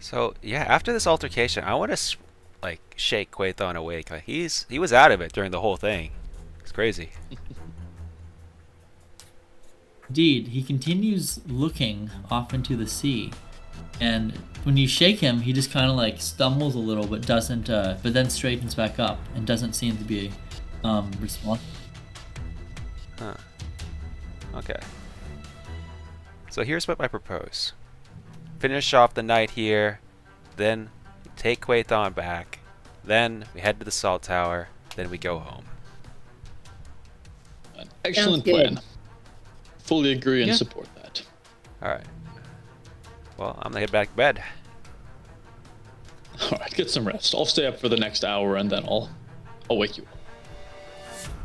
So yeah, after this altercation, I want to like shake Quaithon awake. Like he was out of it during the whole thing. It's crazy. Indeed, he continues looking off into the sea, and when you shake him, he just kind of like stumbles a little, but doesn't. But then straightens back up and doesn't seem to be responsive. Huh. Okay. So here's what I propose. Finish off the night here, then we take Quaithon back, then we head to the Salt Tower, then we go home. An Sounds excellent good. plan. Fully agree and Yeah. support that. Alright. Well, I'm gonna head back to bed. All right, get some rest. I'll stay up for the next hour and then I'll wake you up.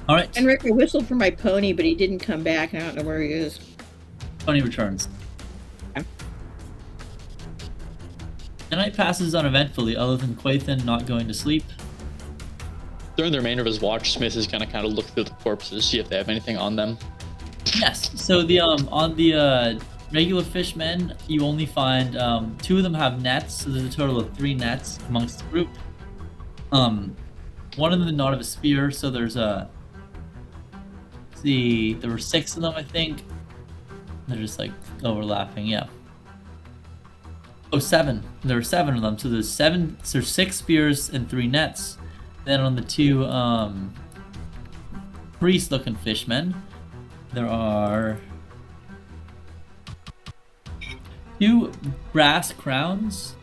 All right, And Rick, I whistled for my pony, but he didn't come back, and I don't know where he is. Tony returns. Okay. The night passes uneventfully, other than Quaithin not going to sleep. During the remainder of his watch, Smith is gonna kind of look through the corpses, see if they have anything on them. Yes. So the on the regular fishmen, you only find two of them have nets. So there's a total of 3 nets amongst the group. One of them not of a spear. So there's there were 6 of them, I think. They're just like overlapping. Yeah. Oh, 7. There are 7 of them. So there's 7. So there's 6 spears and 3 nets. Then on the 2 priest-looking fishmen, there are 2 brass crowns,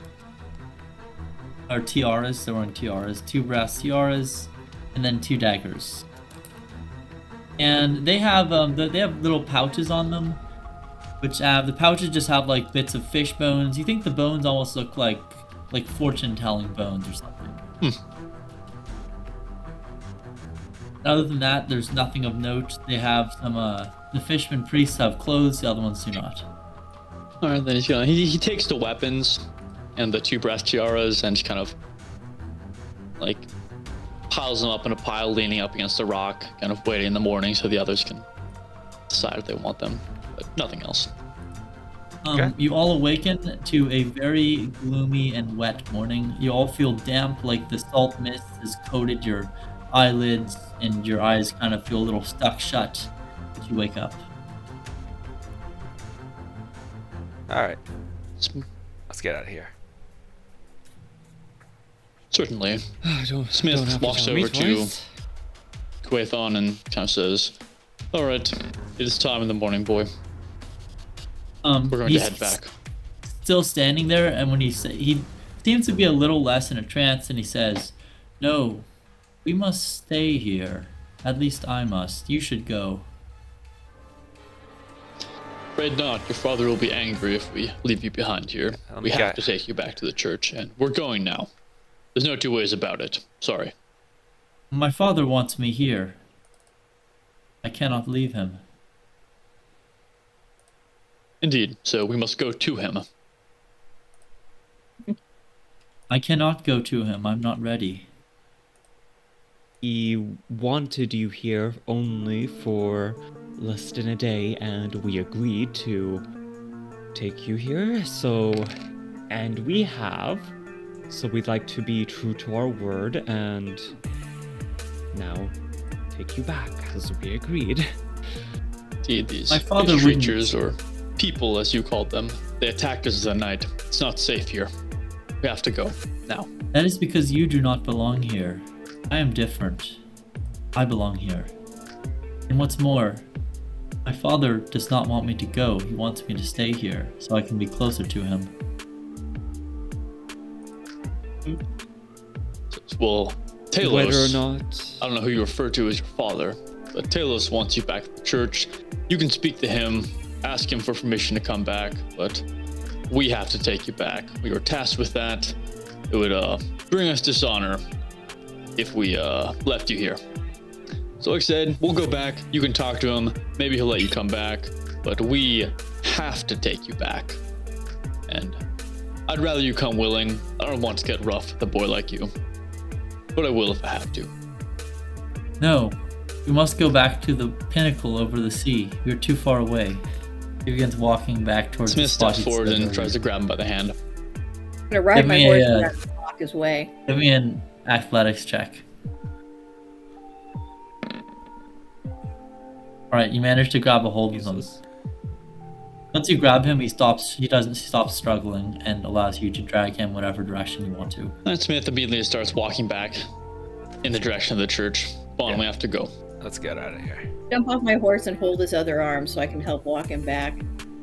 or tiaras. They're wearing tiaras. 2 brass tiaras, and then 2 daggers. And they have little pouches on them, which have the pouches just have like bits of fish bones. You think the bones almost look like fortune-telling bones or something. Other than that, there's nothing of note. They have some, the fishermen priests have clothes, the other ones do not. All right, then he takes the weapons and the 2 brass tiaras and just kind of like piles them up in a pile, leaning up against the rock, kind of waiting in the morning so the others can decide if they want them, but nothing else. Okay. You all awaken to a very gloomy and wet morning. You all feel damp, like the salt mist has coated your eyelids, and your eyes kind of feel a little stuck shut as you wake up. Alright. Let's get out of here. Certainly. Don't Smith have to walks tell me over to twice. Quaithon and kind of says, "All right, it is time in the morning, boy. We're going to He's head back." still standing there, and when he seems to be a little less in a trance, and he says, "No, we must stay here. At least I must. You should go." Afraid not. Your father will be angry if we leave you behind here. We have to take you back to the church, and we're going now. There's no 2 ways about it. Sorry. My father wants me here. I cannot leave him. Indeed. So we must go to him. I cannot go to him. I'm not ready. He wanted you here only for less than a day, and we agreed to take you here, and we have, so we'd like to be true to our word, and now take you back, as we agreed. Indeed, these My father wouldn't- creatures, or people as you called them, they attacked us at night. It's not safe here. We have to go now. That is because you do not belong here. I am different. I belong here. And what's more, my father does not want me to go. He wants me to stay here so I can be closer to him. Well, Talos, Whether or not... I don't know who you refer to as your father, but Talos wants you back at the church. You can speak to him, ask him for permission to come back, but we have to take you back. We were tasked with that. It would bring us dishonor if we left you here. So like I said, we'll go back. You can talk to him. Maybe he'll let you come back, but we have to take you back. And I'd rather you come willing. I don't want to get rough with a boy like you, but I will if I have to. No, we must go back to the pinnacle over the sea. We are too far away. He begins walking back towards Smith the spot steps he'd forward said and earlier. tries to grab him by the hand. I'm gonna ride Give my me horse a, and block his way. give me an athletics check. All right, you managed to grab a hold of him. Jesus. Once you grab him, he stops struggling and allows you to drag him whatever direction you want to. And Smith immediately starts walking back in the direction of the church. Bond, we have to go. Let's get out of here. Jump off my horse and hold his other arm so I can help walk him back.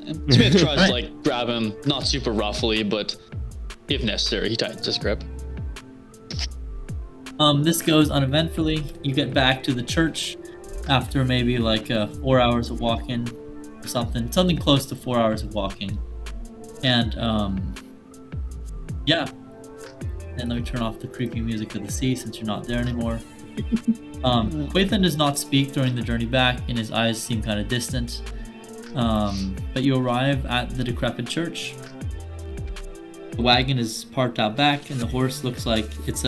And Smith tries Right. to like grab him, not super roughly, but if necessary, he tightens his grip. This goes uneventfully. You get back to the church after maybe like 4 hours of walking or something close to 4 hours of walking. And yeah. And let me turn off the creepy music of the sea since you're not there anymore. Quathan does not speak during the journey back, and his eyes seem kind of distant. But you arrive at the decrepit church. The wagon is parked out back, and the horse looks like its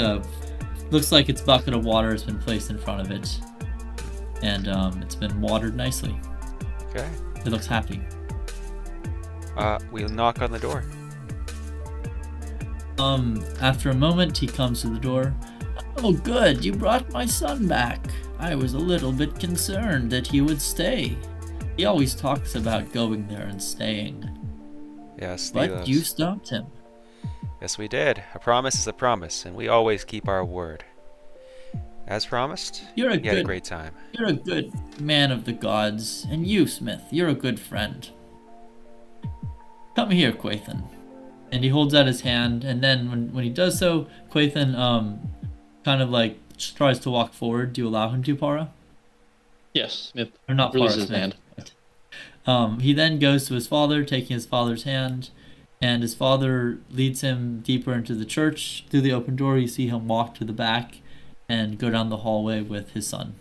bucket of water has been placed in front of it, and it's been watered nicely. Okay. It looks happy. We'll knock on the door. After a moment, he comes to the door. Oh, good, you brought my son back. I was a little bit concerned that he would stay. He always talks about going there and staying. Yes, But you stopped him. Yes, we did. A promise is a promise, and we always keep our word. As promised, You're a we had a good great time. You're a good man of the gods, and you, Smith, you're a good friend. Come here, Quathan. And he holds out his hand, and then when he does so, Quathan kind of like tries to walk forward. Do you allow him to, Para? Yes, Smith Or not Para, releases his Smith. hand. He then goes to his father, taking his father's hand, and his father leads him deeper into the church. Through the open door, you see him walk to the back and go down the hallway with his son.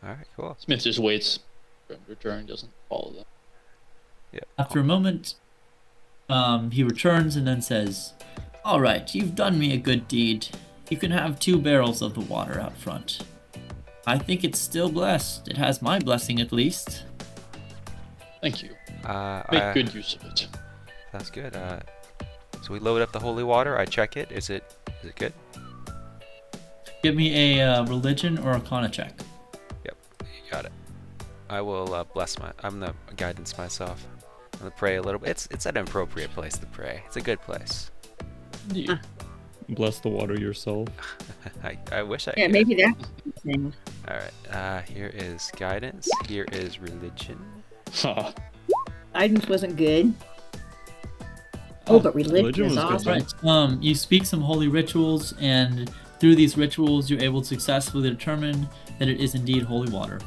All right, cool. Smith just waits for him to return, doesn't follow them. Yeah. After a moment, he returns and then says, "All right, you've done me a good deed. You can have 2 barrels of the water out front. I think it's still blessed. It has my blessing at least." Thank you. Make good use of it. Sounds good. So we load up the holy water. I check it. Is it good? Give me a religion or arcana check. Yep, you got it. I will bless I'm the guidance myself. I'm gonna pray a little bit. It's an appropriate place to pray. It's a good place. Indeed. Bless the water yourself. I wish I Yeah, could. maybe that's the thing. All right. Here is guidance. Here is religion. Ha. Guidance wasn't good. Oh, but religion religion is was good, awesome. Right. You speak some holy rituals, and through these rituals, you're able to successfully determine that it is indeed holy water.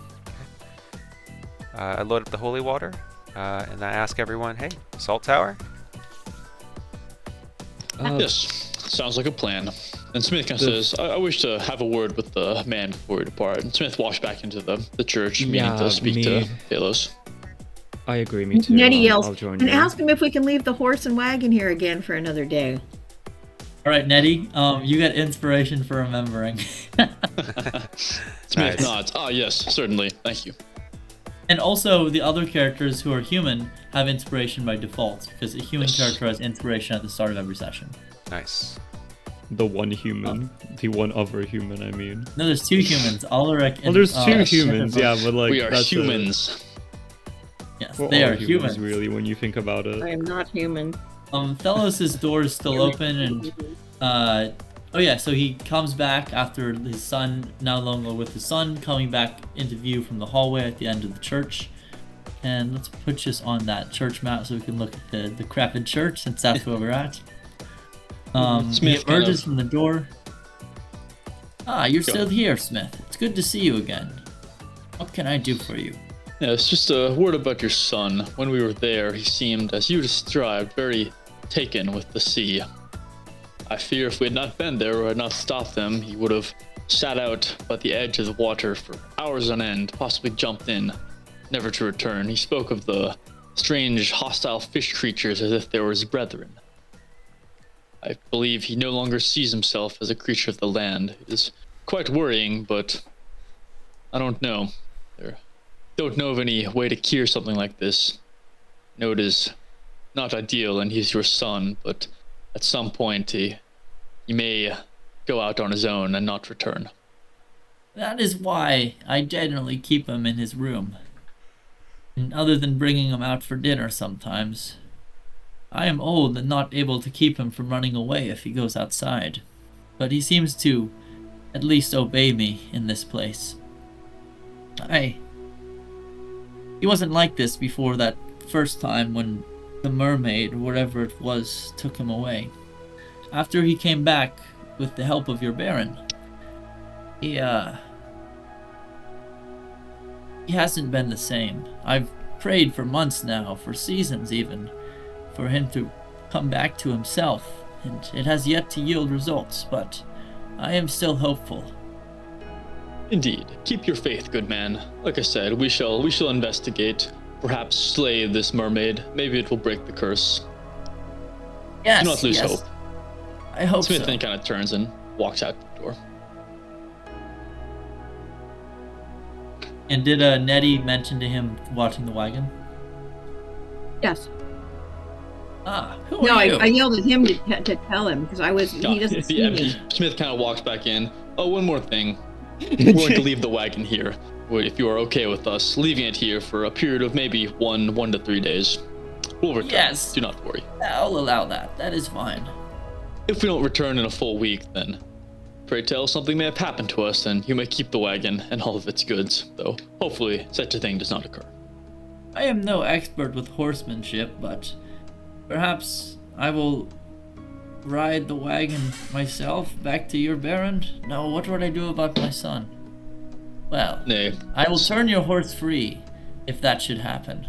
I load up the holy water, and I ask everyone, "Hey, salt tower." Yes, sounds like a plan. And Smith kind of says, I wish to have a word with the man before we depart. And Smith walks back into the church, meaning Yeah, to speak to Perilous. I agree, me too. Nettie I'll yells, join and you. ask him if we can leave the horse and wagon here again for another day. All right, Nettie, you get inspiration for remembering. Smith Nice. nods. Ah, yes, certainly. Thank you. And also, the other characters who are human have inspiration by default, because a human Yes. character has inspiration at the start of every session. Nice. The one human. The one other human, I mean. No, there's 2 humans, Ulrich and... Well, there's 2 Smith humans, and yeah, but like... We are that's humans. Yes, We're they all are humans. really, when you think about I it. am not human. Thelos' door is still open, and oh yeah, so he comes back after his son, now longer with his son, coming back into view from the hallway at the end of the church. And let's put this on that church map so we can look at the decrepit church, since that's where we're at. He Smith kind emerges of- from the door. Ah, you're Go. still here, Smith. It's good to see you again. What can I do for you? Yeah, it's just a word about your son. When we were there, he seemed, as you described, very taken with the sea. I fear if we had not been there or had not stopped them, he would have sat out by the edge of the water for hours on end, possibly jumped in, never to return. He spoke of the strange, hostile fish creatures as if they were his brethren. I believe he no longer sees himself as a creature of the land. It is quite worrying, but I don't know. Don't know of any way to cure something like this. No, it is not ideal, and he's your son, but at some point he may go out on his own and not return. That is why I generally keep him in his room. And other than bringing him out for dinner sometimes, I am old and not able to keep him from running away if he goes outside. But he seems to at least obey me in this place. He wasn't like this before that first time when the mermaid, or whatever it was, took him away. After he came back with the help of your Baron, he hasn't been the same. I've prayed for months now, for seasons even, for him to come back to himself, and it has yet to yield results, but I am still hopeful. Indeed. Keep your faith, good man. Like I said, we shall investigate. Perhaps slay this mermaid. Maybe it will break the curse. Yes, Do not lose hope. I hope Smith so. then kind of turns and walks out the door. And did Nettie mention to him watching the wagon? Yes. Who No, are you? I yelled at him to tell him because he doesn't see me. Smith kind of walks back in. Oh, one more thing. We're going to leave the wagon here. If you are okay with us leaving it here for a period of maybe one to 3 days. We'll return. Yes. Do not worry. I'll allow that. That is fine. If we don't return in a full week, then pray tell, something may have happened to us, and you may keep the wagon and all of its goods, though hopefully such a thing does not occur. I am no expert with horsemanship, but perhaps I will ride the wagon myself back to your Baron? No, what would I do about my son? Well, Nay. I will turn your horse free, if that should happen.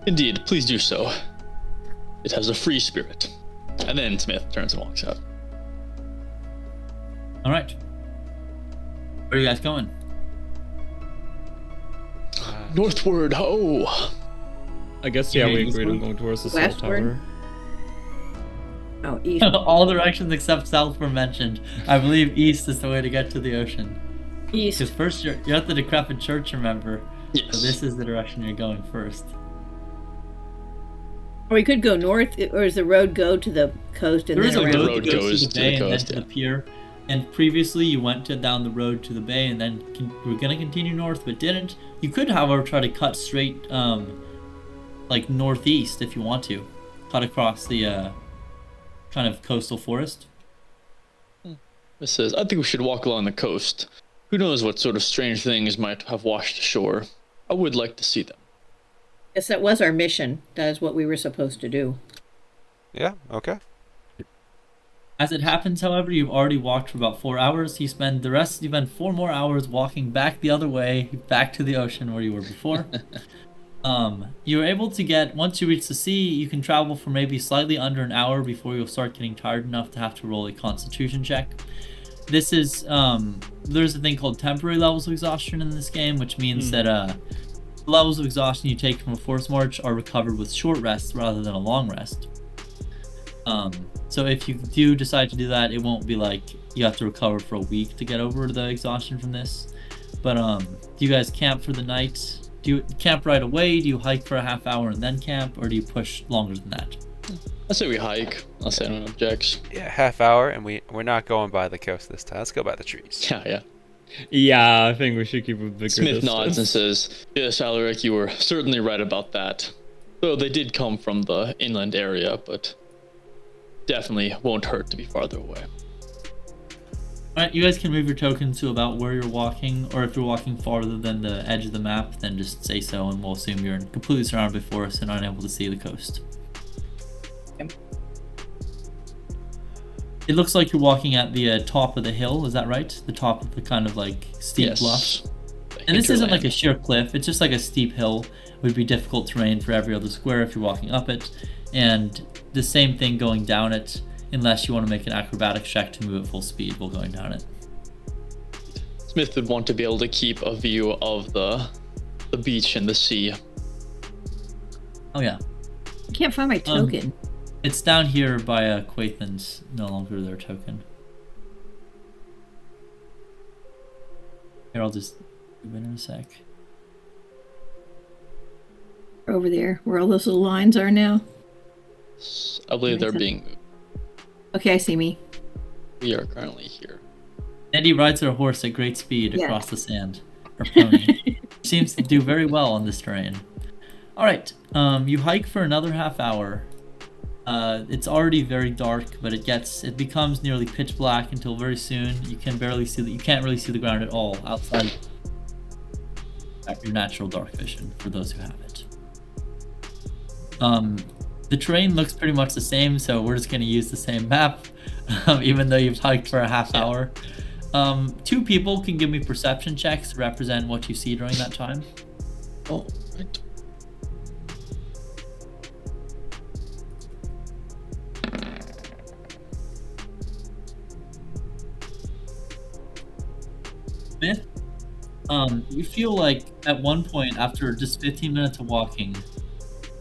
Indeed, please do so. It has a free spirit. And then Smith turns and walks out. Alright. Where are you guys going? Northward, ho! I guess, yeah, we agreed on Eastward? going towards the cell Westward? tower. Oh, east. All directions except south were mentioned. I believe east is the way to get to the ocean. East. Because first you're at the decrepit church, remember? Yes. So this is the direction you're going first. Or we could go north, or does the road go to the coast and There is a then The road around? road that goes goes to the to bay the and coast, then to yeah. the pier. And previously you went down the road to the bay and then we're gonna continue north, but didn't. You could, however, try to cut straight, like northeast if you want to, cut across the kind of coastal forest. It says, I think we should walk along the coast. Who knows what sort of strange things might have washed ashore. I would like to see them. Yes, that was our mission. That is what we were supposed to do. Yeah, okay. As it happens, however, you've already walked for about 4 hours. You spend 4 more hours walking back the other way, back to the ocean where you were before. You're able to get, once you reach the sea, you can travel for maybe slightly under an hour before you'll start getting tired enough to have to roll a constitution check. This is, there's a thing called temporary levels of exhaustion in this game, which means that levels of exhaustion you take from a forced march are recovered with short rests rather than a long rest. So if you do decide to do that, it won't be like you have to recover for a week to get over the exhaustion from this. But do you guys camp for the night? Do you camp right away? Do you hike for a half hour and then camp, or do you push longer than that? I say we hike. I'll say anyone objects. Yeah, half hour, and we're not going by the coast this time. Let's go by the trees. Yeah. Yeah, I think we should keep a bigger Smith distance. nods and says, yes, Alaric, you were certainly right about that. Though they did come from the inland area, but definitely won't hurt to be farther away. Alright, you guys can move your tokens to about where you're walking, or if you're walking farther than the edge of the map, then just say so, and we'll assume you're completely surrounded by forest and unable to see the coast. It looks like you're walking at the top of the hill, is that right? The top of the kind of like steep bluff. And this isn't like a sheer cliff, it's just like a steep hill. It would be difficult terrain for every other square if you're walking up it. And the same thing going down it, unless you want to make an acrobatics check to move at full speed while going down it. Smith would want to be able to keep a view of the beach and the sea. Oh yeah. I can't find my token. It's down here by Quathan's, no longer their token. Here, I'll just move in a sec. Over there, where all those little lines are now. I believe they're Okay. being moved. Okay, I see me. We are currently here. Nettie rides her horse at great speed Yeah. across the sand. Her pony. Seems to do very well on this terrain. Alright, you hike for another half hour. It's already very dark, but it becomes nearly pitch black until very soon you can't really see the ground at all outside of your natural dark vision for those who have it. The terrain looks pretty much the same, so we're just going to use the same map, even though you've hiked for a half hour. 2 people can give me perception checks to represent what you see during that time. Oh, right. Smith, you feel like at one point after just 15 minutes of walking,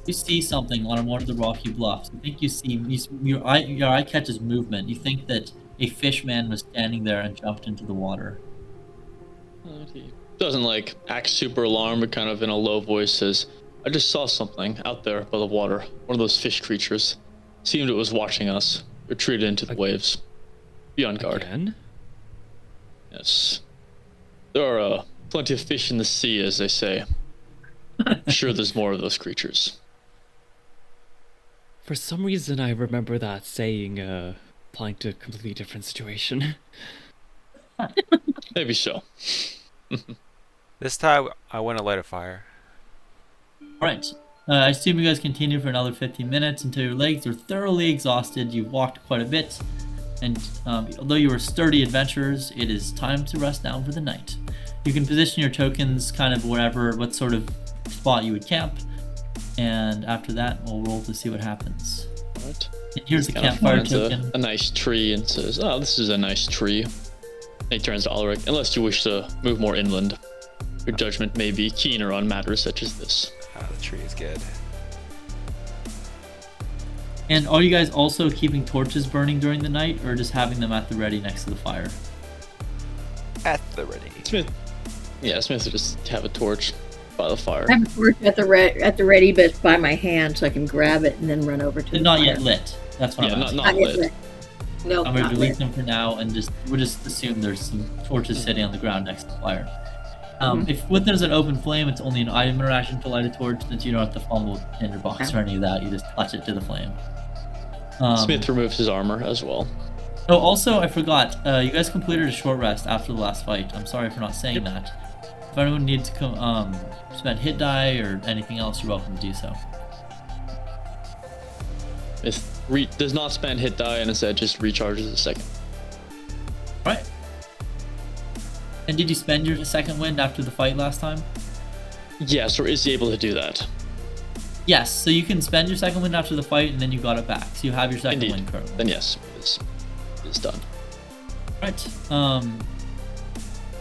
you see something on one of the rocky bluffs. You think your eye catches movement. You think that a fishman was standing there and jumped into the water. He doesn't like act super alarmed, but kind of in a low voice says, "I just saw something out there by the water. One of those fish creatures. Seemed it was watching us. Retreated into the waves. Be on guard." Again? Yes. There are plenty of fish in the sea, as they say. I'm sure there's more of those creatures. For some reason, I remember that saying, applying to a completely different situation. Maybe so. This time, I want to light a fire. Alright. I assume you guys continue for another 15 minutes until your legs are thoroughly exhausted. You've walked quite a bit. And although you are sturdy adventurers, it is time to rest down for the night. You can position your tokens kind of what sort of spot you would camp. And after that, we'll roll to see what happens. Right. And here's the Kind of campfire finds token. a nice tree and says, "Oh, this is a nice tree." And he turns to Ulrich, "Unless you wish to move more inland, your judgment may be keener on matters such as this." The tree is good. And are you guys also keeping torches burning during the night, or just having them at the ready next to the fire? At the ready. Smith would just have a torch by the fire. I have a torch at the ready, but it's by my hand, so I can grab it and then run over to They're the not fire. yet lit. That's what Yeah, I'm not asking. lit. yet No, I'm going to not delete lit. them for now, and we'll just assume there's some torches sitting on the ground next to the fire. If there's an open flame, it's only an item interaction to light a torch, since you don't have to fumble with the tinder box or any of that. You just clutch it to the flame. Smith removes his armor as well. Oh, also, I forgot. You guys completed a short rest after the last fight. I'm sorry for not saying that. If anyone needs to spend hit die or anything else, you're welcome to do so. Smith does not spend hit die and instead just recharges a second. Right. And did you spend your second wind after the fight last time? Yes, or is he able to do that? Yes, so you can spend your second wind after the fight, and then you got it back. So you have your second Indeed. wind currently. Then yes, it's done. Right.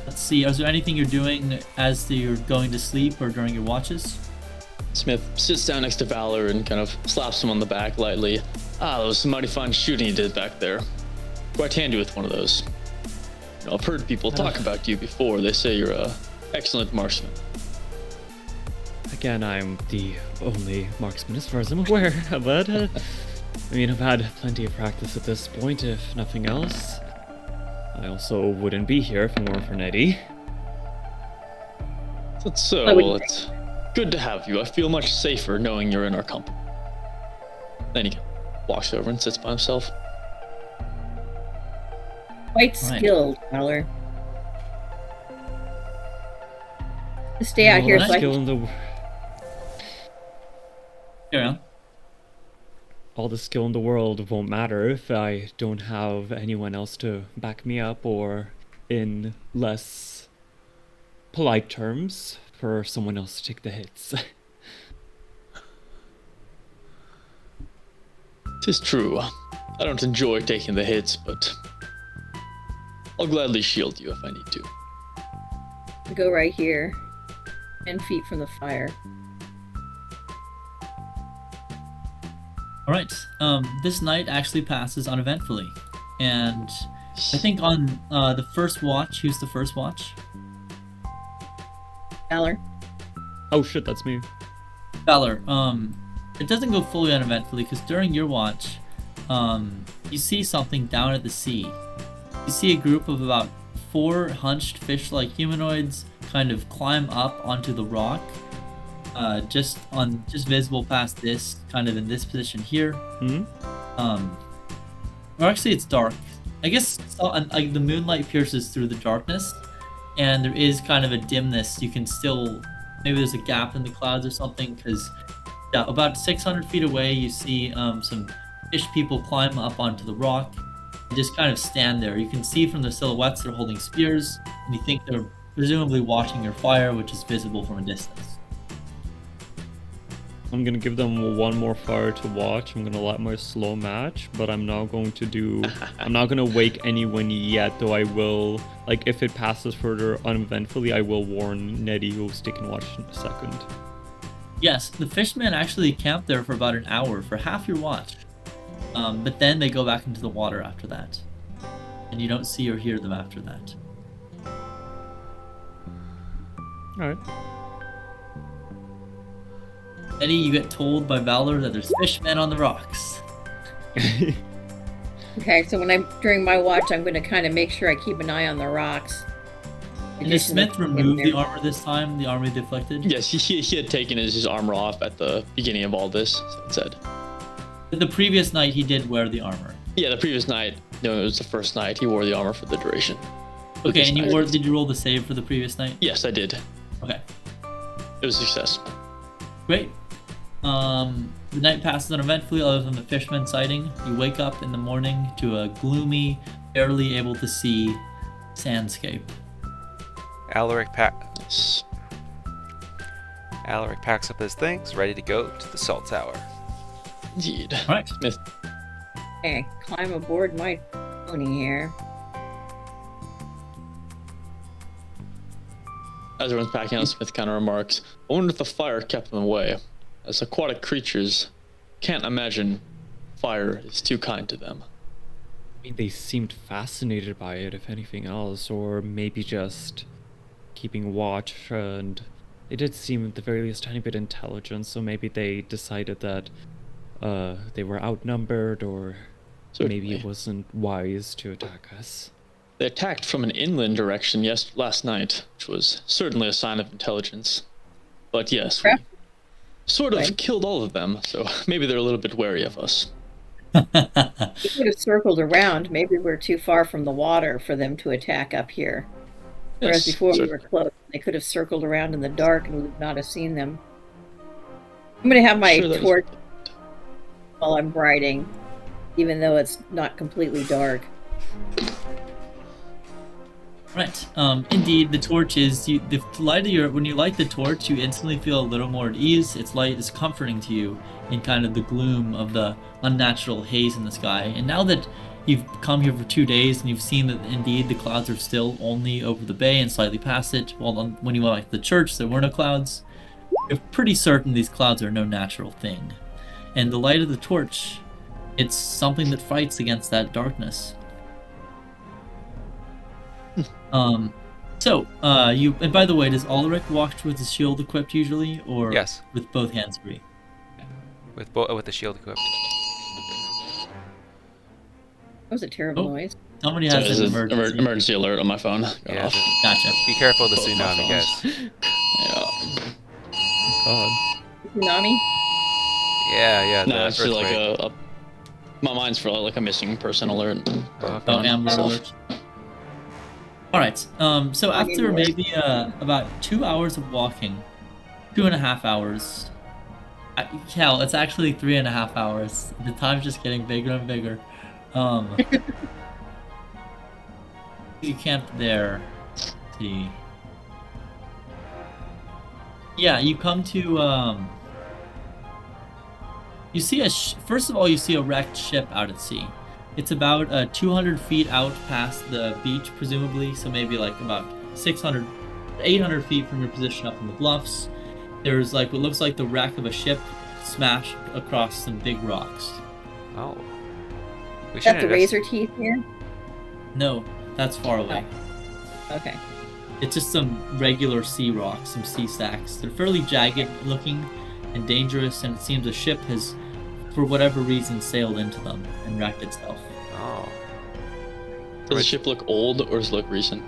Let's see. Is there anything you're doing as you're going to sleep or during your watches? Smith sits down next to Valor and kind of slaps him on the back lightly. "Ah, that was some mighty fine shooting you did back there. Quite handy with one of those. You know, I've heard people talk about you before. They say you're a excellent marksman." Again, I'm the only marksman as far as I'm aware, but I mean, I've had plenty of practice at this point, if nothing else. I also wouldn't be here if it weren't for Nettie. So, I would- well, it's good to have you. I feel much safer knowing you're in our company. Then he walks over and sits by himself. Quite Right. skilled, Valor. Stay out Well, here that's so I Skill can... in the Carry on. all the skill in the world won't matter if I don't have anyone else to back me up, or in less polite terms, for someone else to take the hits. 'Tis true. I don't enjoy taking the hits, but I'll gladly shield you if I need to. go right here. 10 feet from the fire. All right. This night actually passes uneventfully, and I think on the first watch, who's the first watch? Valor. Oh shit, that's me. Valor. it doesn't go fully uneventfully because during your watch, you see something down at the sea. You see a group of about 4 hunched fish-like humanoids kind of climb up onto the rock, just visible past this, kind of in this position here. Or actually, it's dark. I guess like the moonlight pierces through the darkness, and there is kind of a dimness. You can still, maybe there's a gap in the clouds or something, because yeah, about 600 feet away, you see some fish people climb up onto the rock and just kind of stand there. You can see from their silhouettes they're holding spears, and you think they're presumably watching your fire, which is visible from a distance. I'm gonna give them one more fire to watch. I'm gonna light my slow match, but I'm not going to do. I'm not gonna wake anyone yet, though I will. Like, if it passes further uneventfully, I will warn Nettie, who'll stick and watch in a second. Yes, the fishmen actually camp there for about an hour for half your watch, but then they go back into the water after that, and you don't see or hear them after that. All right. Eddie, you get told by Valor that there's fishmen on the rocks. Okay, so during my watch, I'm going to kind of make sure I keep an eye on the rocks. And does Smith remove the armor this time? The armor deflected? Yes, he had taken his armor off at the beginning of all this, so it said. The previous night he did wear the armor. Yeah, the previous night, no, it was the first night, he wore the armor for the duration. Okay, and did you roll the save for the previous night? Yes, I did. Okay. It was a success. Great. The night passes uneventfully other than the fisherman sighting. You wake up in the morning to a gloomy, barely able to see sandscape. Alaric packs up his things, ready to go to the salt tower. Indeed. All right. Smith. Okay, climb aboard my pony here. As everyone's packing out, Smith kind of remarks, I wonder if the fire kept them away. As aquatic creatures, can't imagine fire is too kind to them. I mean, they seemed fascinated by it, if anything else, or maybe just keeping watch, and they did seem at the very least a tiny bit intelligent, so maybe they decided that they were outnumbered, or maybe it wasn't wise to attack us. They attacked from an inland direction last night, which was certainly a sign of intelligence. But yes, we sort of killed all of them, so maybe they're a little bit wary of us. We could have circled around. Maybe we're too far from the water for them to attack up here. Whereas before we were close, they could have circled around in the dark and we would not have seen them. I'm going to have my torch while I'm riding, even though it's not completely dark. Right. Indeed, the torch is the light of when you light the torch, you instantly feel a little more at ease. Its light is comforting to you in kind of the gloom of the unnatural haze in the sky. And now that you've come here for 2 days and you've seen that indeed the clouds are still only over the bay and slightly past it, while when you went back to the church there were no clouds, you're pretty certain these clouds are no natural thing. And the light of the torch, it's something that fights against that darkness. And by the way, does Ulrich walk with his shield equipped usually, or Yes. with both hands free? With the shield equipped. That was a terrible noise. Somebody has an emergency. Emergency alert on my phone. Yeah, Gotcha. be careful of the tsunami, guys. Yeah. God. Tsunami? Yeah. No, The it's just like earthquake. my mind's for like a missing person alert. Okay. Oh, Amber Alert. Alright, so after maybe about 2 hours of walking, 2.5 hours, hell, it's actually 3.5 hours. The time's just getting bigger and bigger. You camped there. Let's see. Yeah, you come to, you see first of all, you see a wrecked ship out at sea. It's about 200 feet out past the beach, presumably, so maybe like about 800 feet from your position up in the bluffs. There's like what looks like the wreck of a ship smashed across some big rocks. Oh. Is that the razor teeth here? No, that's far away. Oh. Okay. It's just some regular sea rocks, some sea stacks. They're fairly jagged looking, and dangerous, and it seems a ship has, for whatever reason, sailed into them and wrecked itself. Oh. Does the ship look old or does it look recent?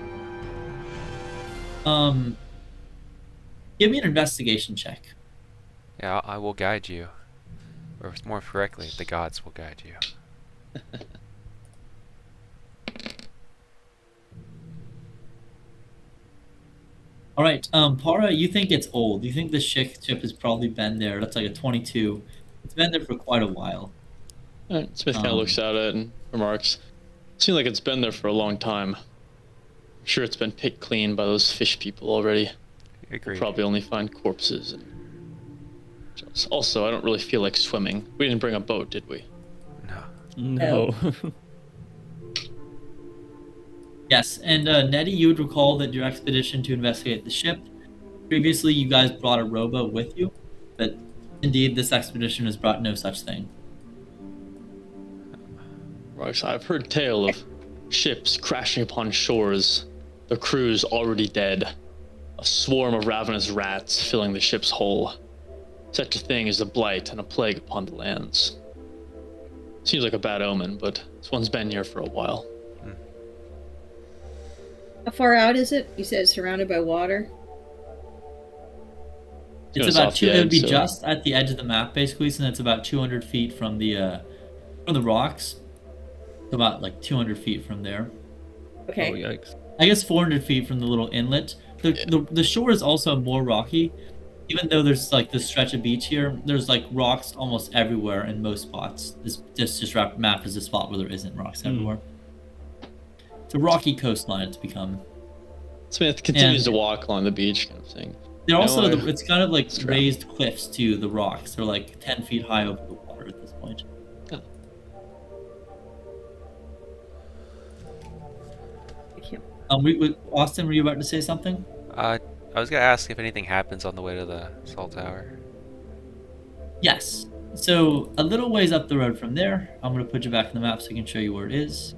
Give me an investigation check. Yeah, I will guide you. Or more correctly, the gods will guide you. All right, Para, you think it's old. You think the ship has probably been there. That's like a 22. It's been there for quite a while. All right, Smith kind of looks at it and remarks, "Seems like it's been there for a long time. I'm sure it's been picked clean by those fish people already. Agreed. We'll probably only find corpses. And... Also, I don't really feel like swimming. We didn't bring a boat, did we?" No. Yes, and Nettie, you would recall that your expedition to investigate the ship. Previously, you guys brought a rowboat with you, but indeed, this expedition has brought no such thing. Right, I've heard tale of ships crashing upon shores, the crews already dead, a swarm of ravenous rats filling the ship's hull. Such a thing is a blight and a plague upon the lands. Seems like a bad omen, but this one's been here for a while. How far out is it? You said it's surrounded by water. It's about two. It would be just at the edge of the map, basically, so it's about 200 feet from the rocks. About like 200 feet from there. Okay. Oh, yikes. I guess 400 feet from the little inlet. The shore is also more rocky. Even though there's like this stretch of beach here, there's like rocks almost everywhere in most spots. This map is a spot where there isn't rocks everywhere. It's a rocky coastline it's become. Smith continues to walk along the beach, kind of thing. They're also it's kind of like raised cliffs to the rocks. They're like 10 feet high over the water at this point. Austin, were you about to say something? I was gonna ask if anything happens on the way to the Salt Tower. Yes. So a little ways up the road from there, I'm gonna put you back in the map so I can show you where it is.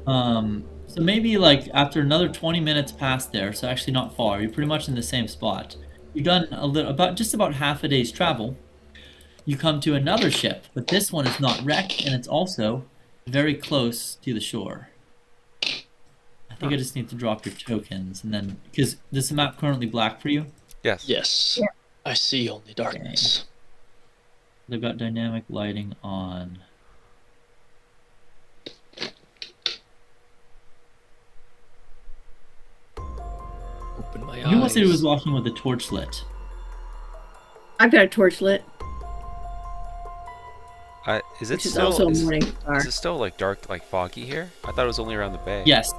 So maybe like after another 20 minutes past there, so actually not far, you're pretty much in the same spot. You've done just about half a day's travel. You come to another ship, but this one is not wrecked and it's also very close to the shore. I think I just need to drop your tokens and then, because this map currently black for you? Yes. Yes. Yeah. I see only darkness. Okay. They've got dynamic lighting on. Open my eyes. You must say he was walking with a torch lit. I've got a torch lit. Is it Which is still? also a morning star. Is it still like dark, like foggy here? I thought it was only around the bay. Yes,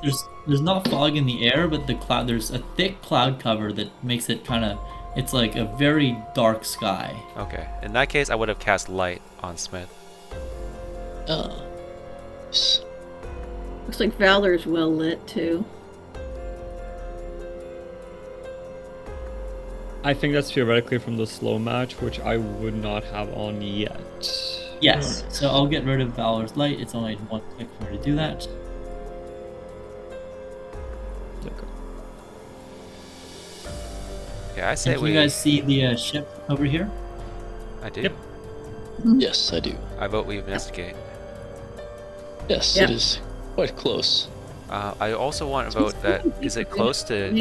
there's not fog in the air, but there's a thick cloud cover that makes it kind of, it's like a very dark sky. Okay. In that case, I would have cast light on Smith. Yes. Looks like Valor's well lit too. I think that's theoretically from the slow match, which I would not have on yet. Yes, so I'll get rid of Valor's light. It's only one click for me to do that. Okay. Yeah, I say And can you guys see the ship over here? I do. Yep. Yes, I do. I vote we investigate. Yes, Yeah. it is quite close. I also want to vote that. Is it close to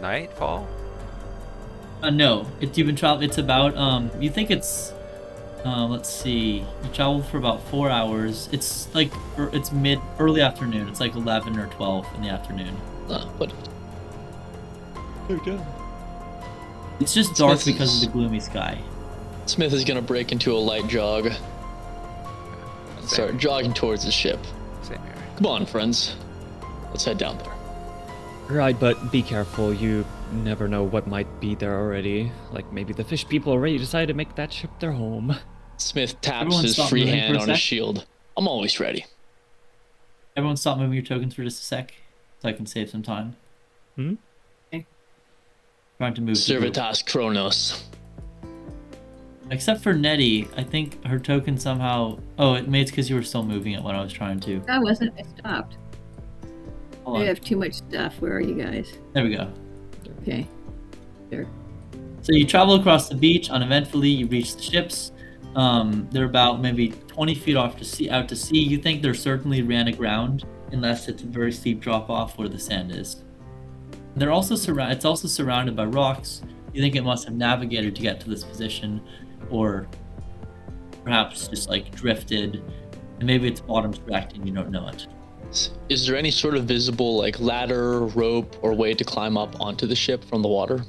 nightfall? No, you've been traveling. It's about you think it's let's see. You traveled for about 4 hours. It's like it's early afternoon. It's like 11 or 12 in the afternoon. But Okay. It's just dark Smith because is- of the gloomy sky. Smith is gonna break into a light jog and start jogging towards the ship. Same here. Come on, friends. Let's head down there. Right, but be careful. You never know what might be there already. Like maybe the fish people already decided to make that ship their home. Smith taps Everyone his stop free moving hand for a on his sec. shield. I'm always ready. Everyone stop moving your tokens for just a sec, so I can save some time. Hmm? Okay. Trying to move. the group. Servitas Kronos. Except for Nettie, I think her token somehow. Oh, it's because you were still moving it when I was trying to. I wasn't. I stopped. Hold I on. have too much stuff. Where are you guys? There we go. Okay. There. So you travel across the beach uneventfully. You reach the ships. They're about maybe 20 feet out to sea. You think they're certainly ran aground, unless it's a very steep drop off where the sand is. They're also It's also surrounded by rocks. You think it must have navigated to get to this position, or perhaps just like drifted, and maybe its bottom's cracked and you don't know it. Is there any sort of visible like ladder, rope, or way to climb up onto the ship from the water?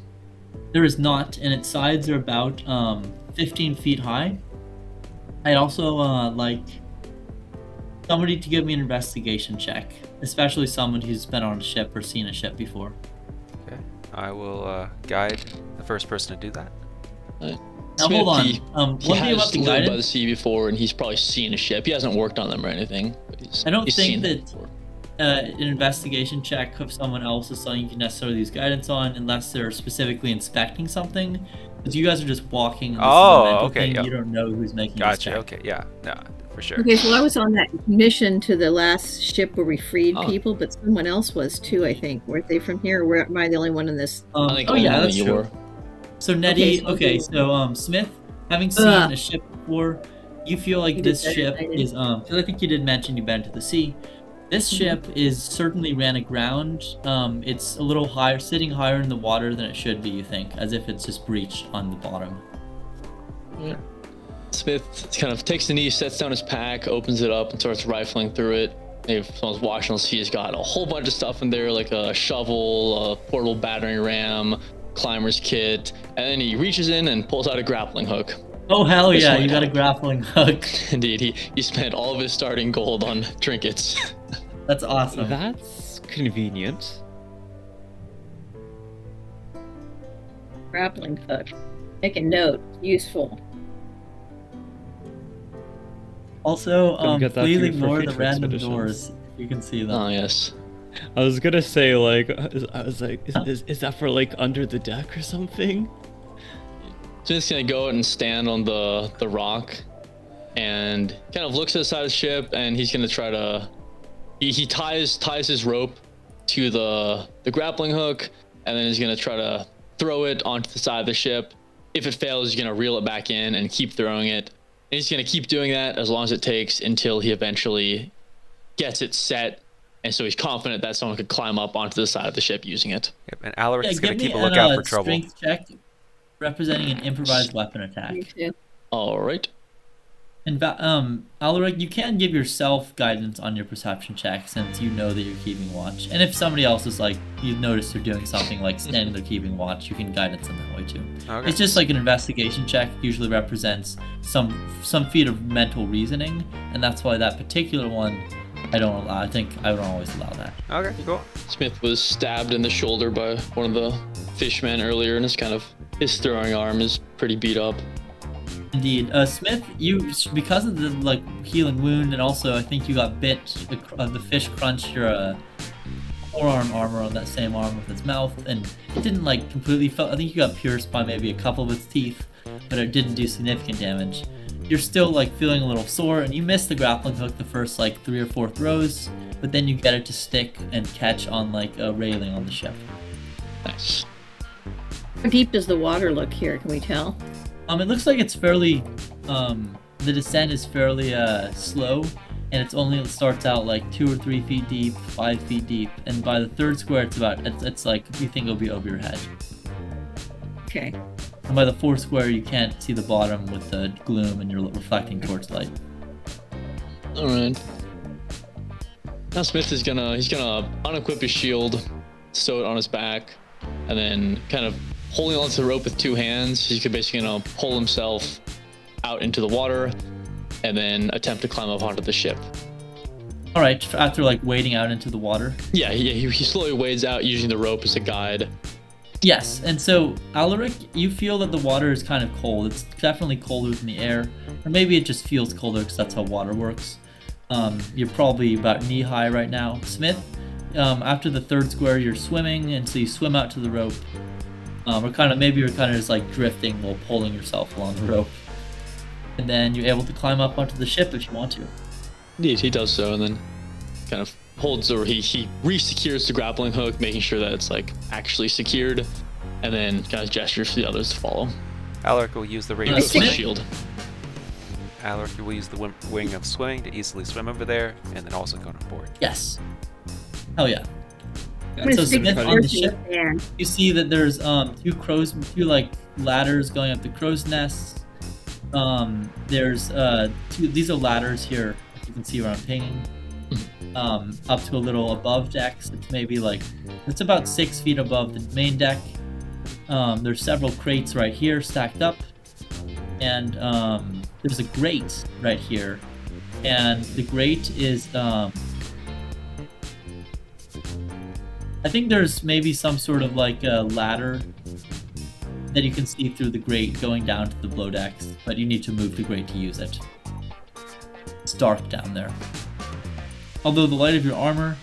There is not, and its sides are about 15 feet high. I'd also like somebody to give me an investigation check, especially someone who's been on a ship or seen a ship before. Okay. I will guide the first person to do that. Now hold on. He One thing has about the lived by the guidance, sea before, and he's probably seen a ship. He hasn't worked on them or anything. But I don't he's think seen them that before. an investigation check of someone else is something you can necessarily use guidance on unless they're specifically inspecting something. Because you guys are just walking. And this is a mental okay, thing. yeah. You don't know who's making this Gotcha. check. Okay, yeah, no, for sure. Okay, so I was on that mission to the last ship where we freed Oh. people, but someone else was too, I think. Weren't they from here, or am I the only one in this? I think Oh yeah, only that's you true. were. So Nettie, Okay, so Smith, having seen a ship before, you feel like You this did that, ship I did. is because I think you did mention you've been to the sea. This ship is certainly ran aground. It's a little higher, sitting higher in the water than it should be, you think, as if it's just breached on the bottom. Yeah. Smith kind of takes a knee, sets down his pack, opens it up, and starts rifling through it. If someone's watching, he's got a whole bunch of stuff in there, like a shovel, a portable battering ram, climber's kit, and then he reaches in and pulls out a grappling hook. Oh hell This yeah, might you got a help. grappling hook. Indeed, he spent all of his starting gold on trinkets. That's awesome. That's convenient. Grappling hook. Make a note. Useful. Also, Don't get that please through ignore for the future random expeditions. doors. You can see them. Oh yes. I was gonna say like, is that for like under the deck or something? Smith's gonna go out and stand on the rock, and kind of looks at the side of the ship, and he's gonna try to. He ties his rope to the grappling hook, and then he's gonna try to throw it onto the side of the ship. If it fails, he's gonna reel it back in and keep throwing it. And he's gonna keep doing that as long as it takes until he eventually gets it set, and so he's confident that someone could climb up onto the side of the ship using it. Yep, and Alaric's Yeah, gonna give keep a me lookout for trouble. strength check representing an improvised weapon attack. Me too. All right. And Alaric, you can give yourself guidance on your perception check since you know that you're keeping watch. And if somebody else is like, you notice they're doing something like standing there keeping watch, you can guidance them that way too. Okay. It's just like an investigation check usually represents some feat of mental reasoning, and that's why that particular one I don't allow. I think I would always allow that. Okay, cool. Smith was stabbed in the shoulder by one of the fishmen earlier, and his throwing arm is pretty beat up. Indeed, Smith, you because of the like healing wound, and also I think you got bit. The fish crunched your forearm armor on that same arm with its mouth, and it didn't like completely. I think you got pierced by maybe a couple of its teeth, but it didn't do significant damage. You're still like feeling a little sore, and you miss the grappling hook the first like 3 or 4 throws, but then you get it to stick and catch on like a railing on the ship. Nice. How deep does the water look here? Can we tell? It looks like it's fairly, the descent is fairly slow, and it starts out like 2 or 3 feet deep, 5 feet deep, and by the third square, it's like you think it'll be over your head. Okay. And by the fourth square, you can't see the bottom with the gloom, and you're reflecting towards light. All right. Now Smith is gonna unequip his shield, stow it on his back, and then kind of holding onto the rope with 2 hands, he's basically gonna pull himself out into the water, and then attempt to climb up onto the ship. All right, after like wading out into the water. Yeah, he slowly wades out using the rope as a guide. Yes, and so Alaric, you feel that the water is kind of cold. It's definitely colder than the air, or maybe it just feels colder because that's how water works. You're probably about knee high right now. Smith, after the third square, you're swimming, and so you swim out to the rope. Or maybe you're kind of just like drifting while pulling yourself along the rope, and then you're able to climb up onto the ship if you want to. Indeed, he does so, and then kind of holds, or he re-secures the grappling hook, making sure that it's like actually secured, and then kind of gestures for the others to follow. Alaric will use the ring He of puts my swimming. shield. Alaric will use the wing of swimming to easily swim over there, and then also go on board. Yes. Hell yeah. I'm gonna So stick Smith the on the torch in ship, the sand. you see that there's two like ladders going up the crow's nests. There's these are ladders here. You can see where I'm pinging. Up to a little above decks. It's maybe like it's about 6 feet above the main deck. There's several crates right here stacked up, and there's a grate right here, and the grate is I think there's maybe some sort of like a ladder that you can see through the grate going down to the below decks, but you need to move the grate to use it. It's dark down there. Although the light of your armor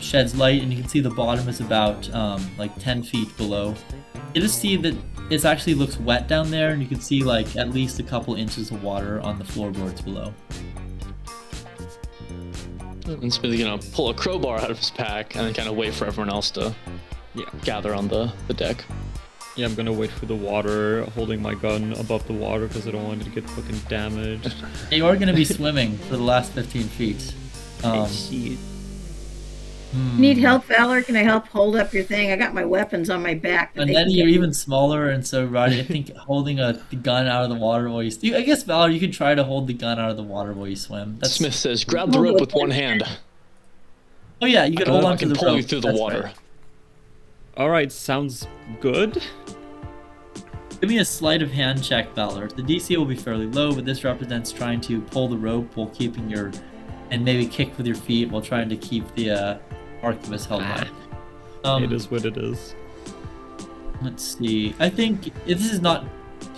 sheds light, and you can see the bottom is about like 10 feet below. You just see that it actually looks wet down there, and you can see like at least a couple inches of water on the floorboards below. And Smithy's gonna pull a crowbar out of his pack and then kind of wait for everyone else to gather on the deck. Yeah, I'm gonna wait for the water, holding my gun above the water because I don't want it to get fucking damaged. You are going to be swimming for the last 15 feet. Shit. Need help, Valor? Can I help hold up your thing? I got my weapons on my back. but And they then can you're get- even smaller, and so Roddy, I think holding a gun out of the water while I guess Valor, you could try to hold the gun out of the water while you swim. That's, Smith says, "Grab the rope with one hand. Oh yeah, you could hold I on to can the pull rope. you through the That's water." right. Alright, sounds good. Give me a sleight of hand check, Valor. The DC will be fairly low, but this represents trying to pull the rope while keeping your, and maybe kick with your feet while trying to keep the arquebus held high. It is what it is. Let's see. I think if this is not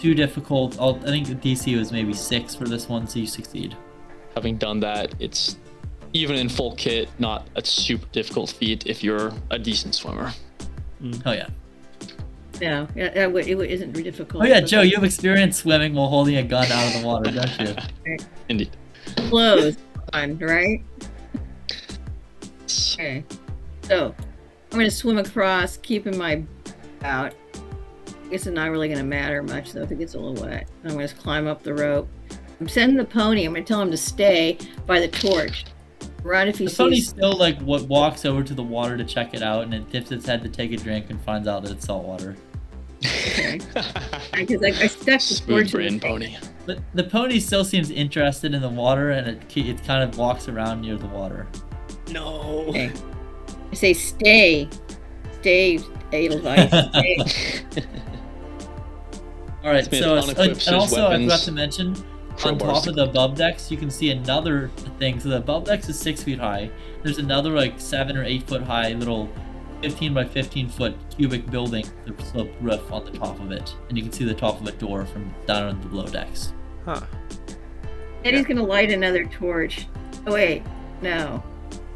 too difficult, I think the DC was maybe 6 for this one, so you succeed. Having done that, it's even in full kit, not a super difficult feat if you're a decent swimmer. Oh yeah. No, it isn't difficult. Oh yeah, Joe, you have experience swimming while holding a gun out of the water, don't you? Indeed. Clothes on, right? Okay. So, I'm going to swim across, keeping my out. I guess it's not really going to matter much, though, if it gets a little wet. I'm going to climb up the rope. I'm sending the pony. I'm going to tell him to stay by the torch. Right if he The pony sees... still like walks over to the water to check it out, and it dips its head to take a drink and finds out that it's salt water. Okay. Because I stuck the Smooth torch in brain the thing. pony. But the pony still seems interested in the water, and it kind of walks around near the water. No. Okay. I say stay. Stay, Edelweiss. Stay. All right, Smith so unequips his and also I weapons. forgot to mention, on Crowbars top to- of the above decks, you can see another thing. So the above decks is 6 feet high. There's another like 7 or 8 foot high little 15 by 15 foot cubic building with a sloped roof on the top of it, and you can see the top of a door from down on the below decks. Huh. Eddie's going to light another torch. Oh, wait. No.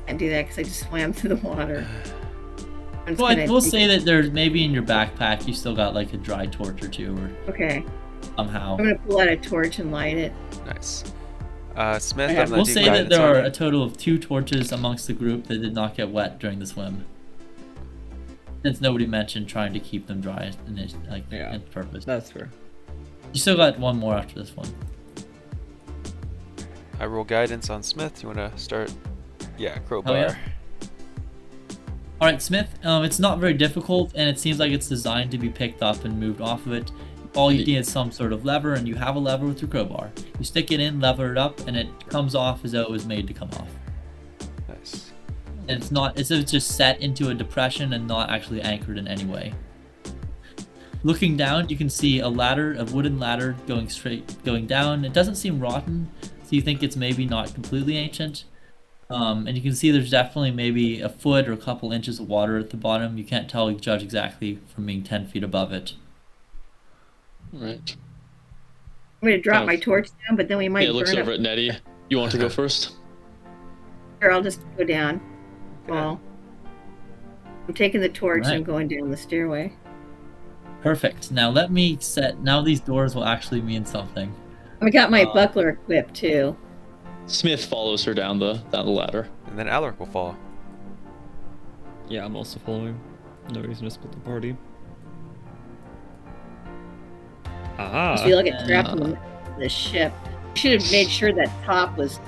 I can't do that because I just swam through the water. I'm just Well, I gonna will take- say that there's maybe in your backpack you still got like a dry torch or two, or Okay. somehow. I'm going to pull out a torch and light it. Nice. Smith, I I'm have- gonna We'll do say that guidance there on are you. a total of 2 torches amongst the group that did not get wet during the swim. Since nobody mentioned trying to keep them dry in purpose. That's fair. You still got one more after this one. I roll guidance on Smith. You wanna start? Yeah, crowbar. Oh, yeah. Alright, Smith, it's not very difficult, and it seems like it's designed to be picked up and moved off of it. All you need is some sort of lever, and you have a lever with your crowbar. You stick it in, lever it up, and it comes off as though it was made to come off. Nice. And it's just set into a depression and not actually anchored in any way. Looking down, you can see a wooden ladder going down. It doesn't seem rotten, so you think it's maybe not completely ancient. And you can see there's definitely maybe a foot or a couple inches of water at the bottom. You can't judge exactly from being 10 feet above it. Right. I'm going to drop Oh. my torch down, but then we might Yeah, looks burn over up. at Nettie. You want to go first? Sure, I'll just go down. Okay. Well, I'm taking the torch and I'm Right. going down the stairway. Perfect. Now now these doors will actually mean something. I got my buckler equipped too. Smith follows her down the ladder. And then Alaric will fall. Yeah, I'm also following. No reason to split the party. Must be like trapped in the middle of the ship. We should have made sure that top was